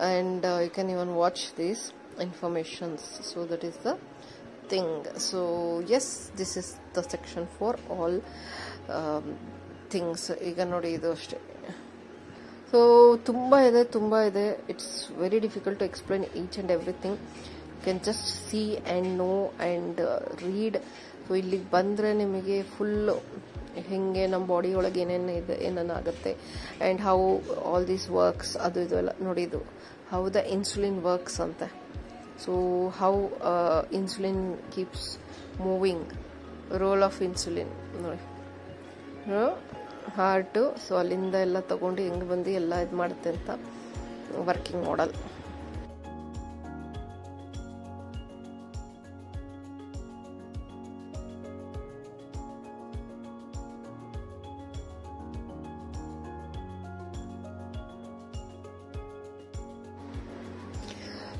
And you can even watch these informations. So that is the thing. So yes, this is the section for all things. ಈಗ ನೋಡಿ ಇದು ಅಷ್ಟೇ. ಸೊ ತುಂಬ ಇದೆ. It's very difficult to explain each and everything. You can just see and know and read. So ಇಲ್ಲಿಗೆ ಬಂದರೆ ನಿಮಗೆ full ಹೆಂಗೆ ನಮ್ಮ ಬಾಡಿ ಒಳಗೆ ಏನೇನಾಗುತ್ತೆ and how all these works, ಅದು ಇದು ಎಲ್ಲ ನೋಡಿ. ಇದು ಹೌ ದ ಇನ್ಸುಲಿನ್ ವರ್ಕ್ಸ್ ಅಂತ. So how insulin keeps moving, role of insulin ನೋಡಿ, ಹಾರ್ಟು. ಸೊ ಅಲ್ಲಿಂದ ಎಲ್ಲ ತಗೊಂಡು ಹೆಂಗೆ ಬಂದು ಎಲ್ಲ ಇದು ಮಾಡುತ್ತೆ ಅಂತ working model.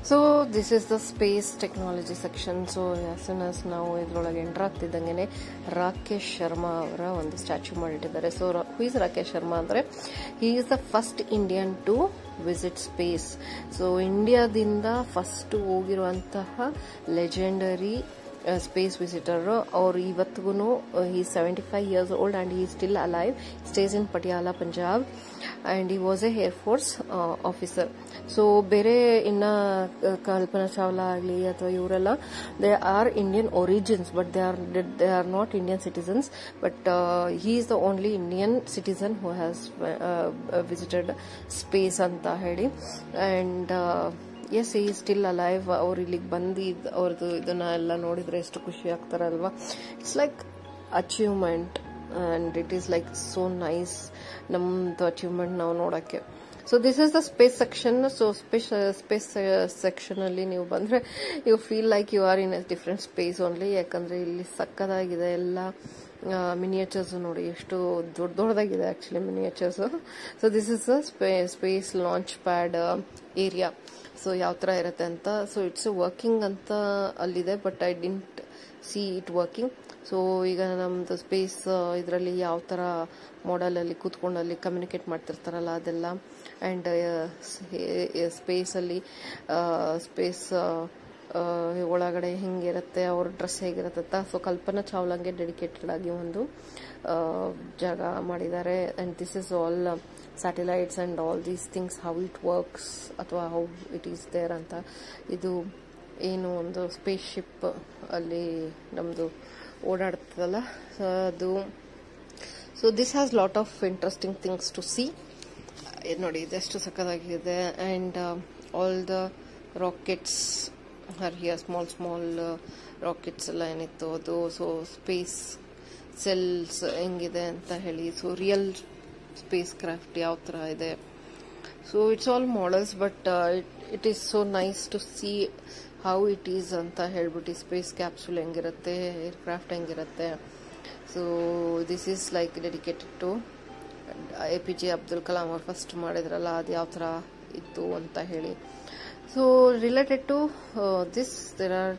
So this is the space technology section. So as soon as ನಾವು ಇದರೊಳಗೆ ಎಂಟರ್ ಆಗ್ತಿದ್ದಂಗೆ ರಾಕೇಶ್ ಶರ್ಮಾ ಅವರ ಒಂದು ಸ್ಟ್ಯಾಚ್ಯೂ ಮಾಡಿಟ್ಟಿದ್ದಾರೆ. So who is Rakesh Sharma ಅಂದರೆ he is the first Indian to visit space. So ಇಂಡಿಯಾದಿಂದ ಫಸ್ಟ್ ಹೋಗಿರುವಂತಹ ಲೆಜೆಂಡರಿ ಸ್ಪೇಸ್ ವಿಸಿಟರ್. ಅವ್ರು ಇವತ್ತಿಗೂ he is 75 years old and he is still alive. He stays in Patiala, Punjab, and he was a Air Force officer. So ಬೇರೆ ಇನ್ನ ಕಲ್ಪನಾ ಚಾವ್ಲಾ ಆಗಲಿ ಅಥವಾ ಇವರೆಲ್ಲ they are Indian origins, but they are not Indian citizens. But he is the only Indian citizen who has visited space ಅಂತ ಹೇಳಿ. And as he still alive. ಅವ್ರು ಇಲ್ಲಿಗೆ ಬಂದು ಅವ್ರದ್ದು ಇದನ್ನ ಎಲ್ಲ ನೋಡಿದ್ರೆ ಎಷ್ಟು ಖುಷಿ ಆಗ್ತಾರಲ್ವಾ. It's like achievement and it is like so nice ನಮ್ದು ಅಚೀವ್ಮೆಂಟ್ ನಾವು ನೋಡೋಕ್ಕೆ. So this is the space section. So space section ಅಲ್ಲಿ ನೀವು ಬಂದ್ರೆ you feel like you are in a different space only. ಯಾಕಂದ್ರೆ ಇಲ್ಲಿ ಸಕ್ಕದಾಗಿದೆ ಎಲ್ಲ ಮಿನಿಯೇಚರ್ಸ್ ನೋಡಿ, ಎಷ್ಟು ದೊಡ್ಡದಾಗಿದೆ actually miniatures. So this is a space launch pad area. So ಯಾವ ಥರ ಇರುತ್ತೆ ಅಂತ. ಸೊ ಇಟ್ಸ್ ವರ್ಕಿಂಗ್ ಅಂತ ಅಲ್ಲಿದೆ, but I didn't see it working. So ಈಗ ನಮ್ದು ಸ್ಪೇಸ್ ಇದರಲ್ಲಿ ಯಾವ ಥರ ಮಾಡಲಲ್ಲಿ ಕೂತ್ಕೊಂಡು ಅಲ್ಲಿ ಕಮ್ಯುನಿಕೇಟ್ ಮಾಡ್ತಿರ್ತಾರಲ್ಲ ಅದೆಲ್ಲ. ಆ್ಯಂಡ್ ಸ್ಪೇಸಲ್ಲಿ ಸ್ಪೇಸ್ ಒಳಗಡೆ ಹೆಂಗಿರುತ್ತೆ, ಅವ್ರ ಡ್ರೆಸ್ ಹೇಗಿರುತ್ತೆ ಅಂತ. ಸೊ ಕಲ್ಪನಾ ಚಾವ್ಲಾಗೆ ಡೆಡಿಕೇಟೆಡ್ ಆಗಿ ಒಂದು ಜಾಗ ಮಾಡಿದ್ದಾರೆ. And this is all satellites and all these things, how it works ಅಥವಾ ಹೌ ಇಟ್ ಈಸ್ ದೇರ್ ಅಂತ. ಇದು ಏನು ಒಂದು ಸ್ಪೇಸ್ ಶಿಪ್ ಅಲ್ಲಿ ನಮ್ಮದು ಓಡಾಡ್ತದಲ್ಲ ಅದು. So this has lot of interesting things to see. ನೋಡಿ ಇದೆಷ್ಟು ಸಕ್ಕದಾಗಿದೆ. And all the rockets are here, small rockets ಎಲ್ಲ ಏನಿತ್ತು ಅದು. ಸೊ ಸ್ಪೇಸ್ ಸೆಲ್ಸ್ ಹೆಂಗಿದೆ ಅಂತ ಹೇಳಿ. ಸೊ ರಿಯಲ್ ಸ್ಪೇಸ್ ಕ್ರಾಫ್ಟ್ ಯಾವ ಥರ ಇದೆ. So it's all models, but it is so nice to see how it is ಅಂತ ಹೇಳ್ಬಿಟ್ಟು. ಸ್ಪೇಸ್ ಕ್ಯಾಪ್ಸೂಲ್ ಹೆಂಗಿರುತ್ತೆ, ಏರ್ಕ್ರಾಫ್ಟ್ ಹೆಂಗಿರುತ್ತೆ. So this is like dedicated to APJ Abdul Kalam ಅವ್ರು ಫಸ್ಟ್ ಮಾಡಿದ್ರಲ್ಲ, ಅದು ಯಾವ ಥರ ಇತ್ತು ಅಂತ ಹೇಳಿ. So related to this there are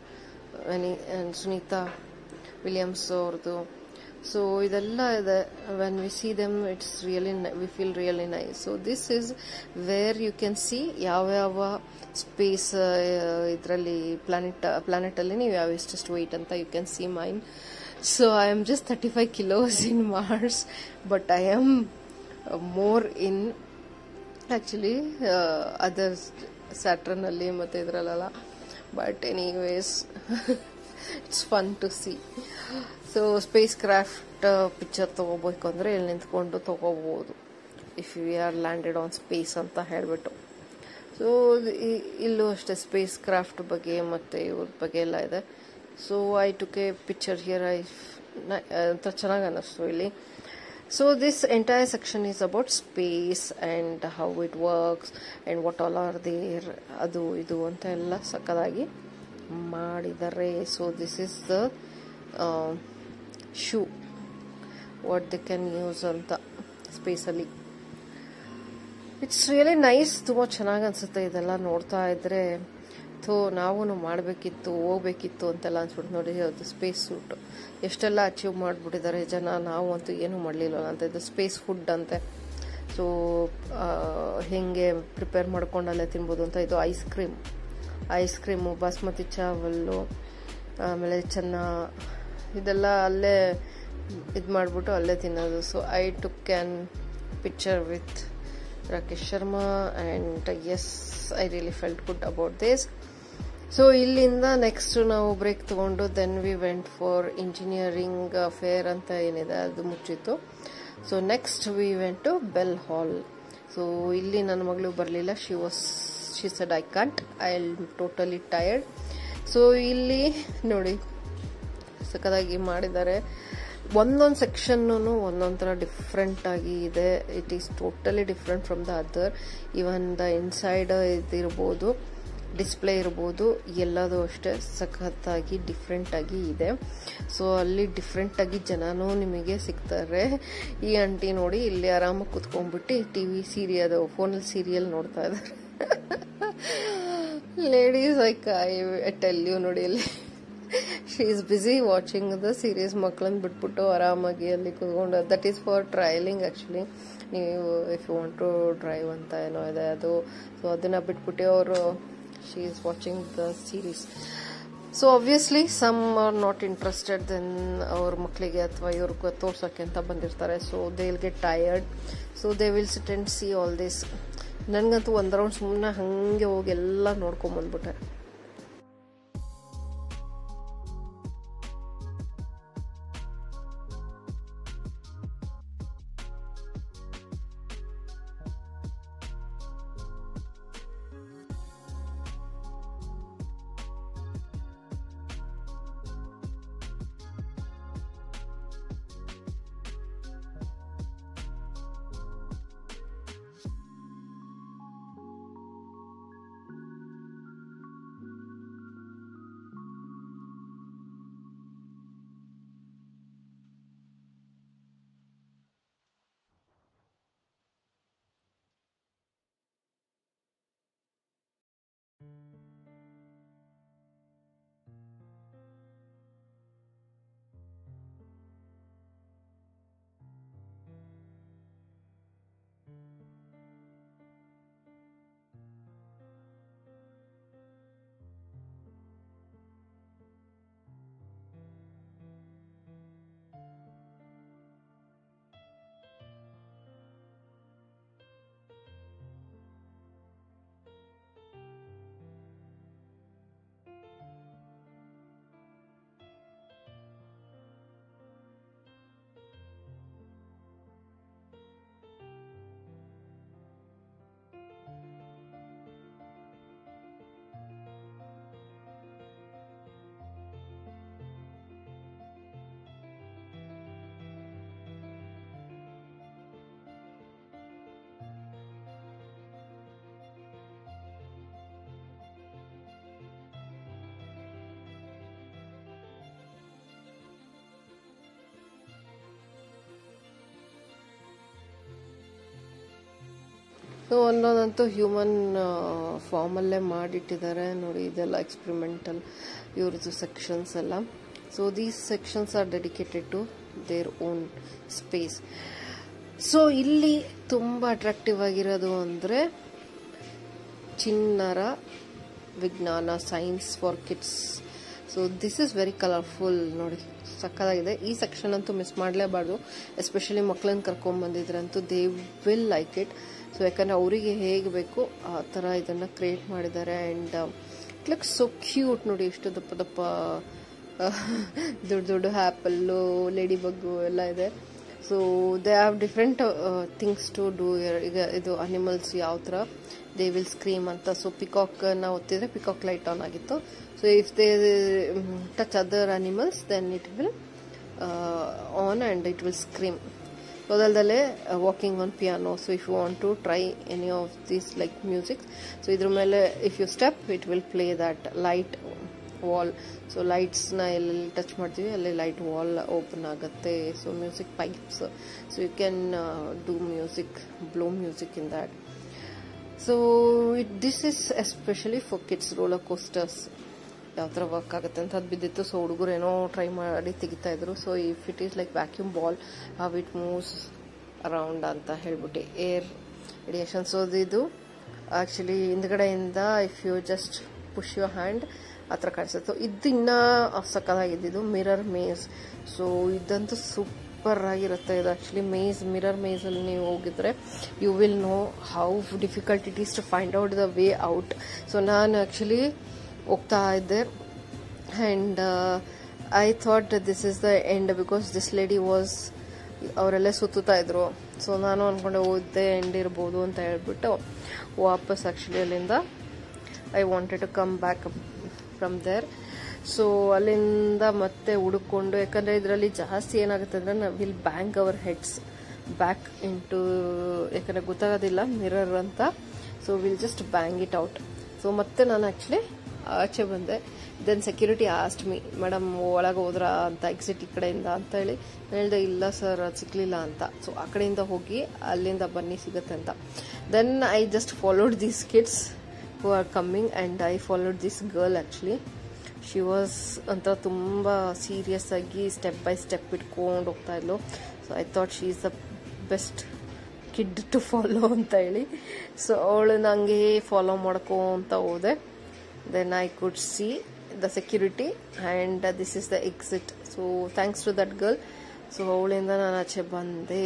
many, Sunita Williams ಅವ್ರದ್ದು. ಸೊ ಇದೆಲ್ಲ ಇದೆ. When we see them it's really we feel really nice. So this is where you can see ಯಾವ್ಯಾವ ಸ್ಪೇಸ್ ಇದರಲ್ಲಿ ಪ್ಲಾನೆಟಲ್ಲಿ ನೀವು ಯಾವ ಎಷ್ಟೆಷ್ಟು ವೆಯ್ಟ್ ಅಂತ you can see mine. So I am just 35 kilos in Mars, but I am more in actually other Saturn ಅಲ್ಲಿ ಮತ್ತೆ ಇದರಲ್ಲ. But anyways it's fun to see. So spacecraft picture ತಗೋಬೇಕು ಅಂದ್ರೆ ಇಲ್ಲಿ ನಿಂತ್ಕೊಂಡು ತಗೋಬಹುದು, if you are landed on space ಅಂತ ಹೇಳ್ಬಿಟ್ಟು. ಸೊ ಇಲ್ಲೂ ಅಷ್ಟೇ ಸ್ಪೇಸ್ ಕ್ರಾಫ್ಟ್ ಬಗ್ಗೆ ಮತ್ತೆ ಇವ್ರ ಬಗ್ಗೆ ಎಲ್ಲ ಇದೆ. So I took a picture here. ಅಂತ ಚೆನ್ನಾಗಿ ಅನ್ನಿಸ್ತು ಇಲ್ಲಿ. So this entire section is about space and how it works and what all are there, ಅದು ಇದು ಅಂತ ಎಲ್ಲ ಸಕ್ಕದಾಗಿ ಮಾಡಿದ್ದಾರೆ. So this is the shoe what they can use ಅಂತ ಸ್ಪೇಸಲ್ಲಿ. It's really nice. ತುಂಬ ಚೆನ್ನಾಗಿ ಅನಿಸುತ್ತೆ ಇದೆಲ್ಲ ನೋಡ್ತಾ ಇದ್ರೆ. ಥೋ ನಾವು ಮಾಡಬೇಕಿತ್ತು, ಹೋಗ್ಬೇಕಿತ್ತು ಅಂತೆಲ್ಲ ಅನ್ಸ್ಬಿಟ್ಟು. ನೋಡಿ ಅದು ಸ್ಪೇಸ್ ಸೂಟ್ ಎಷ್ಟೆಲ್ಲ ಅಚೀವ್ ಮಾಡಿಬಿಟ್ಟಿದ್ದಾರೆ ಜನ. ನಾವು ಅಂತೂ ಏನೂ ಮಾಡಲಿಲ್ಲ ಅಂತ. ಇದು ಸ್ಪೇಸ್ ಫುಡ್ ಅಂತೆ. ಸೊ ಹೆಂಗೆ ಪ್ರಿಪೇರ್ ಮಾಡ್ಕೊಂಡಲ್ಲೇ ತಿನ್ಬೋದು ಅಂತ. ಇದು ಐಸ್ ಕ್ರೀಮು ಬಾಸ್ಮತಿ ಚಾವಲ್ಲು, ಆಮೇಲೆ ಇದೆಲ್ಲ ಅಲ್ಲೇ ಇದು ಮಾಡಿಬಿಟ್ಟು ಅಲ್ಲೇ ತಿನ್ನೋದು. So I took can picture with Rakesh Sharma and as I really felt good about this. So ಇಲ್ಲಿಂದ ನೆಕ್ಸ್ಟ್ ನಾವು ಬ್ರೇಕ್ ತಗೊಂಡು then we went for engineering fair ಅಂತ ಏನಿದೆ ಅದು ಮುಚ್ಚಿತ್ತು. So next we went to bell hall. So ಇಲ್ಲಿ ನನ್ನ ಮಗಳು ಬರಲಿಲ್ಲ. She said I can't, I am totally tired. So ಇಲ್ಲಿ ನೋಡಿ ಸಕ್ಕದಾಗಿ ಮಾಡಿದ್ದಾರೆ. ಒಂದೊಂದು ಸೆಕ್ಷನ್ನು ಒಂದೊಂದು ಥರ ಡಿಫ್ರೆಂಟ್ ಆಗಿ ಇದೆ. It is totally different from the other. Even the inside ಇದಿರ್ಬೋದು, ಡಿಸ್ಪ್ಲೇ ಇರ್ಬೋದು, ಎಲ್ಲದೂ ಅಷ್ಟೇ ಸಖತ್ತಾಗಿ ಡಿಫ್ರೆಂಟ್ ಆಗಿ ಇದೆ. ಸೊ ಅಲ್ಲಿ ಡಿಫ್ರೆಂಟ್ ಆಗಿ ಜನನೂ ನಿಮಗೆ ಸಿಗ್ತಾರೆ. ಈ ಆಂಟಿ ನೋಡಿ ಇಲ್ಲಿ ಆರಾಮಾಗಿ ಕುತ್ಕೊಂಡ್ಬಿಟ್ಟು TV ಸೀರಿಯಲ್, ಫೋನಲ್ಲಿ ಸೀರಿಯಲ್ ನೋಡ್ತಾ ಇದ್ದಾರೆ. Ladies, like I tell you, ನೋಡಿ ಅಲ್ಲಿ she is busy watching the series. ಮಕ್ಕಳನ್ನ ಬಿಟ್ಬಿಟ್ಟು ಆರಾಮಾಗಿ ಅಲ್ಲಿ ಕೂತ್ಕೊಂಡು, that is for trialling actually. ನೀವು if you want to drive ಅಂತ ಏನೋ ಇದೆ ಅದು. ಸೊ ಅದನ್ನು ಬಿಟ್ಬಿಟ್ಟು ಅವರು she is watching the series. So obviously some are not interested, then ಅವ್ರ ಮಕ್ಕಳಿಗೆ ಅಥವಾ ಇವ್ರಿಗೆ ತೋರ್ಸೋಕ್ಕೆ ಅಂತ ಬಂದಿರ್ತಾರೆ. So they will get tired, so they will sit and see all this. ನನಗಂತೂ ಒಂದು ರೌಂಡ್ ಸುಮ್ಮನೆ ಹಾಗೆ ಹೋಗಿ ಎಲ್ಲ ನೋಡ್ಕೊಂಬಂದ್ಬಿಟ್ಟೆ. ಸೊ ಒಂದೊಂದಂತೂ ಹ್ಯೂಮನ್ ಫಾರ್ಮಲ್ಲೇ ಮಾಡಿಟ್ಟಿದ್ದಾರೆ ನೋಡಿ. ಇದೆಲ್ಲ ಎಕ್ಸ್ಪೆರಿಮೆಂಟಲ್ ಇವ್ರದ್ದು ಸೆಕ್ಷನ್ಸ್ ಎಲ್ಲ. So these sections are dedicated to their own space. So ಇಲ್ಲಿ ತುಂಬ ಅಟ್ರಾಕ್ಟಿವ್ ಆಗಿರೋದು ಅಂದರೆ ಚಿನ್ನರ ವಿಜ್ಞಾನ, science for kids. So this is very colourful ನೋಡಿ, ಸಕ್ಕತ್ತಾಗಿದೆ. ಈ ಸೆಕ್ಷನ್ ಅಂತೂ ಮಿಸ್ ಮಾಡಲೇಬಾರ್ದು. ಎಸ್ಪೆಷಲಿ ಮಕ್ಕಳನ್ನ ಕರ್ಕೊಂಡ್ಬಂದಿದ್ರಂತೂ they will like it. So ಯಾಕಂದರೆ ಅವರಿಗೆ ಹೇಗೆ ಬೇಕು ಆ ಥರ ಇದನ್ನು ಕ್ರಿಯೇಟ್ ಮಾಡಿದ್ದಾರೆ. And it looks so cute ನೋಡಿ, ಎಷ್ಟು ದಪ್ಪ ದಪ್ಪ ದೊಡ್ಡ ದೊಡ್ಡ ಆ್ಯಪಲ್ಲು, ಲೇಡಿ ಬಗ್ಗು ಎಲ್ಲ ಇದೆ. So they have different things to do. ಈಗ ಇದು ಅನಿಮಲ್ಸ್ ಯಾವ ಥರ ದೇ ವಿಲ್ ಸ್ಕ್ರೀಮ್ ಅಂತ. ಸೊ ಪಿಕಾಕ್ನ ಒತ್ತಿದ್ರೆ ಪಿಕಾಕ್ ಲೈಟ್ ಆನ್ ಆಗಿತ್ತು. So if they touch other animals then it will on and it will scream. So ಅದಲ್ಲದೆ walking on piano. So if you want to try any of these like music, so ಇದ್ರ ಮೇಲೆ if you step it will play that light wall. So ಲೈಟ್ಸ್ನ ಎಲ್ಲೆಲ್ಲಿ touch ಮಾಡ್ತೀವಿ ಅಲ್ಲಿ light wall open ಆಗುತ್ತೆ. So music pipes, so you can do music, blow music in that. So this is especially for kids. Roller coasters ಯಾವ ಥರ work ಆಗುತ್ತೆ ಅಂತ ಅದು ಬಿದ್ದಿತ್ತು. ಸೊ ಹುಡುಗರು ಏನೋ ಟ್ರೈ ಮಾಡಿ ತೆಗಿತಾ ಇದ್ರು. So if it is like vacuum ball, how it moves around ಅಂತ ಹೇಳ್ಬಿಟ್ಟು ಏರ್ ರೇಡಿಯೇಷನ್. ಸೊ ಇದು ಆ್ಯಕ್ಚುಲಿ ಹಿಂದ್ಗಡೆಯಿಂದ if you just push your hand ಆ ಥರ ಕಾಣಿಸುತ್ತೆ. ಇದು ಇನ್ನೂ ಸಕ್ಕತ್ತಾಗಿದ್ದು ಮಿರರ್ ಮೇಸ್. ಸೊ ಇದಂತೂ ಸೂಪರ್ ಆಗಿರುತ್ತೆ. ಇದು ಆ್ಯಕ್ಚುಲಿ ಮಿರರ್ ಮೇಸಲ್ಲಿ ನೀವು ಹೋಗಿದ್ರೆ you will know how difficult it is to find out the way out. So ನಾನು ಆ್ಯಕ್ಚುಲಿ ಹೋಗ್ತಾ ಇದ್ದೆ and I thought this is the end because this lady was, ಅವರೆಲ್ಲ ಸುತ್ತಾ ಇದ್ರು. ಸೊ ನಾನು ಅಂದ್ಕೊಂಡೆ ಓದ್ದೆ ಎಂಡ್ ಇರ್ಬೋದು ಅಂತ ಹೇಳ್ಬಿಟ್ಟು ವಾಪಸ್ ಆ್ಯಕ್ಚುಲಿ ಅಲ್ಲಿಂದ I wanted to come back from there. So ಅಲ್ಲಿಂದ ಮತ್ತೆ ಹುಡುಕೊಂಡು, ಯಾಕಂದರೆ ಇದರಲ್ಲಿ ಜಾಸ್ತಿ ಏನಾಗುತ್ತೆ ಅಂದರೆ ನಾವು will bang our heads back into, ಯಾಕಂದರೆ ಗೊತ್ತಾಗೋದಿಲ್ಲ ಮಿರರ್ ಅಂತ. So will just bang it out. So ಮತ್ತೆ ನಾನು ಆ್ಯಕ್ಚುಲಿ ಆಚೆ ಬಂದೆ. Then security asked me, madam ಒಳಗೆ ಹೋದ್ರಾ ಅಂತ, ಎಕ್ಸಿಟ್ ಈ ಕಡೆಯಿಂದ ಅಂತ ಹೇಳಿ ಹೇಳಿದೆ. ಇಲ್ಲ ಸರ್ ಅದು ಸಿಕ್ಕಲಿಲ್ಲ ಅಂತ. ಸೊ ಆ ಕಡೆಯಿಂದ ಹೋಗಿ ಅಲ್ಲಿಂದ ಬನ್ನಿ ಸಿಗುತ್ತೆ ಅಂತ. Then I just followed these kids who are coming, and I followed this girl actually. She was anta tumba serious agi step by step itkondu hogta idlu. So I thought she is the best kid to follow anta heli. So avಳು nange follow ಮಾಡ್ಕೊಂತ ಹೋದೆ. Then I could see the security, and this is the exit. So thanks to that girl, so ಅವಳಿಂದ ನಾನು ಆಚೆ ಬಂದೆ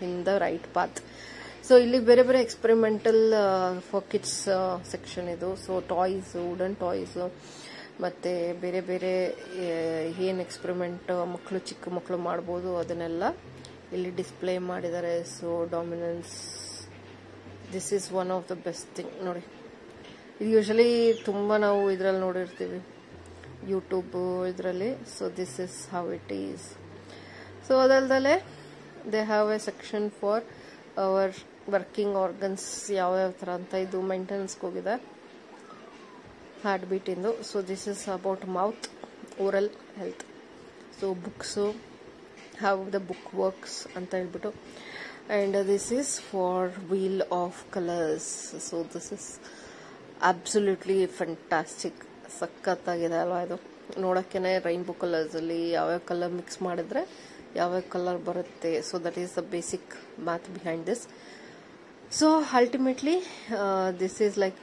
in the right path. So ಇಲ್ಲಿ ಬೇರೆ ಬೇರೆ experimental for kids section ಇದು. ಸೊ ಟಾಯ್ಸ್, ವುಡನ್ ಟಾಯ್ಸ್, ಮತ್ತೆ ಬೇರೆ ಬೇರೆ ಏನು ಎಕ್ಸ್ಪೆರಿಮೆಂಟ್ ಮಕ್ಕಳು, ಚಿಕ್ಕ ಮಕ್ಕಳು ಮಾಡ್ಬೋದು ಅದನ್ನೆಲ್ಲ ಇಲ್ಲಿ ಡಿಸ್ಪ್ಲೇ ಮಾಡಿದ್ದಾರೆ. So dominance, this is one of the best thing ನೋಡಿ. ಇದು ಯೂಶಲಿ ತುಂಬ ನಾವು ಇದರಲ್ಲಿ ನೋಡಿರ್ತೀವಿ ಯೂಟ್ಯೂಬ್ ಇದರಲ್ಲಿ. So this is how it is. So ಅದಲ್ದಲೆ they have a section for our working organs, ಯಾವ್ಯಾವ ಥರ ಅಂತ. ಇದು ಮೇಂಟೆನೆನ್ಸ್ಗೆ ಹೋಗಿದೆ, ಹಾರ್ಟ್ ಬೀಟಿಂದು. So this is about mouth, oral health. So books, how the book works ಅಂತ ಹೇಳ್ಬಿಟ್ಟು. And this is for wheel of colours. So this is absolutely fantastic. ಸಖತ್ತಾಗಿದೆ ಅಲ್ವಾ ಇದು ನೋಡೋಕ್ಕೇ. ರೈನ್ಬೋ ಕಲರ್ಸಲ್ಲಿ ಯಾವ್ಯಾವ ಕಲರ್ ಮಿಕ್ಸ್ ಮಾಡಿದ್ರೆ ಯಾವ್ಯಾವ ಕಲರ್ ಬರುತ್ತೆ. So that is the basic math behind this. So ultimately this is like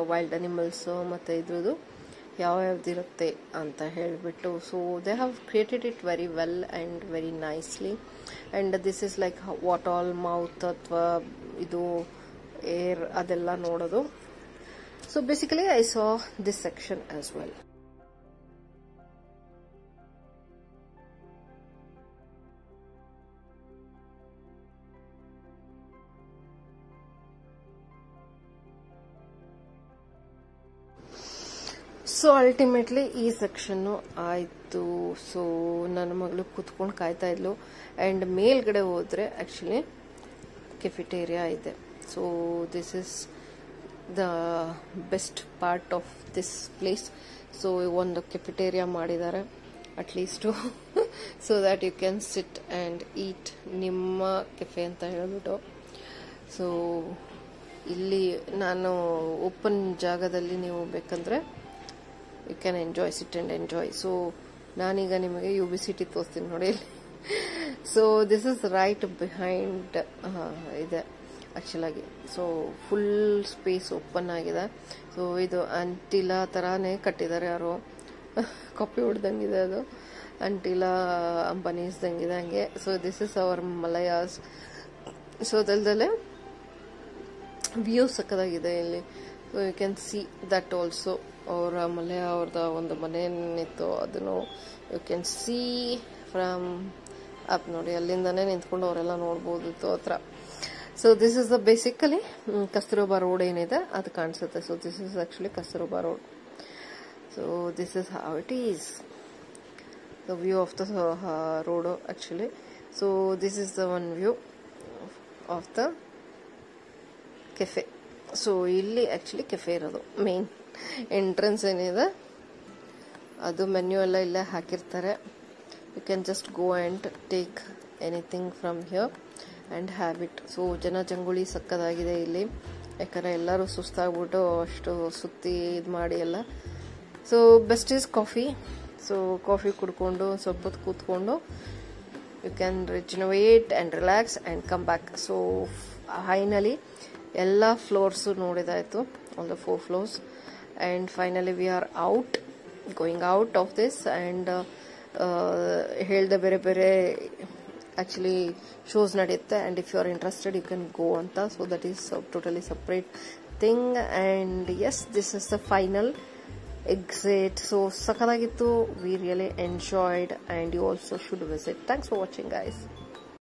wild animals ಮತ್ತು ಇದ್ರದ್ದು ಯಾವ್ಯಾವ್ದಿರುತ್ತೆ ಅಂತ ಹೇಳಿಬಿಟ್ಟು. So they have created it very well and very nicely. And this is like what all mouth ಅಥವಾ ಇದು air ಅದೆಲ್ಲ ನೋಡೋದು. So basically I saw this section as well. So ultimately ಈ section ಆಯಿತು. ಸೊ ನನ್ನ ಮಗಳು ಕೂತ್ಕೊಂಡು ಕಾಯ್ತಾ ಇದ್ಲು. ಆ್ಯಂಡ್ ಮೇಲ್ಗಡೆ ಹೋದರೆ ಆ್ಯಕ್ಚುಲಿ ಕೆಫಿಟೇರಿಯಾ ಇದೆ. So this is the best part of this place. So ಒಂದು ಕೆಫಿಟೇರಿಯಾ ಮಾಡಿದ್ದಾರೆ at least, so that you can sit and eat ನಿಮ್ಮ ಕೆಫೆ ಅಂತ ಹೇಳ್ಬಿಟ್ಟು. ಸೊ ಇಲ್ಲಿ ನಾನು ಓಪನ್ ಜಾಗದಲ್ಲಿ ನೀವು ಬೇಕಂದರೆ you can enjoy, sit and enjoy. So ನಾನೀಗ ನಿಮಗೆ ಯು ಬಿ ಸಿಟಿ ತೋರಿಸ್ತೀನಿ ನೋಡಿ ಇಲ್ಲಿ. So this is right behind ಇದೆ ಆ್ಯಕ್ಚುಲಾಗಿ. ಸೊ ಫುಲ್ ಸ್ಪೇಸ್ ಓಪನ್ ಆಗಿದೆ. ಸೊ ಇದು ಅಂಟಿಲಾ ಥರನೇ ಕಟ್ಟಿದ್ದಾರೆ, ಯಾರೋ ಕಾಪಿ ಹೊಡ್ದಂಗಿದೆ ಅದು. ಅಂಟಿಲಾ ಅಂಬನೀಸ್ದಂಗಿದೆ ಹಂಗೆ. ಸೊ ದಿಸ್ ಇಸ್ ಅವರ್ ಮಲಯಾಸ್. ಸೊ ಅದಲ್ದಲೆ ವ್ಯೂ ಸಕ್ಕದಾಗಿದೆ ಇಲ್ಲಿ. So you can see that also. ಅವರ ಮಲಯ ಅವ್ರದ ಒಂದು ಮನೆ ಏನಿತ್ತು ಅದನ್ನು you can see from up ನೋಡಿ, ಅಲ್ಲಿಂದನೇ ನಿಂತ್ಕೊಂಡು ಅವರೆಲ್ಲ ನೋಡ್ಬೋದಿತ್ತು ಹತ್ರ. So this is the basically Kasturba road ಏನಿದೆ ಅದು ಕಾಣಿಸುತ್ತೆ. So this is actually Kasturba road. So this is how it is the view of the road actually. So this is the one view of the cafe. So ಇಲ್ಲಿ actually cafe ಇರೋದು. Main entrance ಏನಿದೆ ಅದು menu ಎಲ್ಲ ಇಲ್ಲೇ ಹಾಕಿರ್ತಾರೆ. You can just go and take anything from here and have it. So ಜನಜಂಗುಳಿ ಸಕ್ಕದಾಗಿದೆ ಇಲ್ಲಿ, ಯಾಕಂದರೆ ಎಲ್ಲರೂ ಸುಸ್ತಾಗ್ಬಿಟ್ಟು ಅಷ್ಟು ಸುತ್ತಿ ಇದು ಮಾಡಿ ಎಲ್ಲ. So best is coffee. So coffee ಕುಡ್ಕೊಂಡು ಸ್ವಲ್ಪ ಹೊತ್ತು ಕೂತ್ಕೊಂಡು you can rejuvenate and relax and come back. So finally ಎಲ್ಲ ಫ್ಲೋರ್ಸು ನೋಡಿದಾಯಿತು, all the 4 floors. And finally we are going out of this. And ಹೇಳ್ದೆ ಬೇರೆ ಬೇರೆ ಆ್ಯಕ್ಚುಲಿ ಶೋಸ್ ನಡೆಯುತ್ತೆ. And if you are interested you can go ಅಂತ. So that is totally separate thing. And yes, this is the final exit. So sakadagiತ್ತು. We really enjoyed and you also should visit. Thanks for watching guys.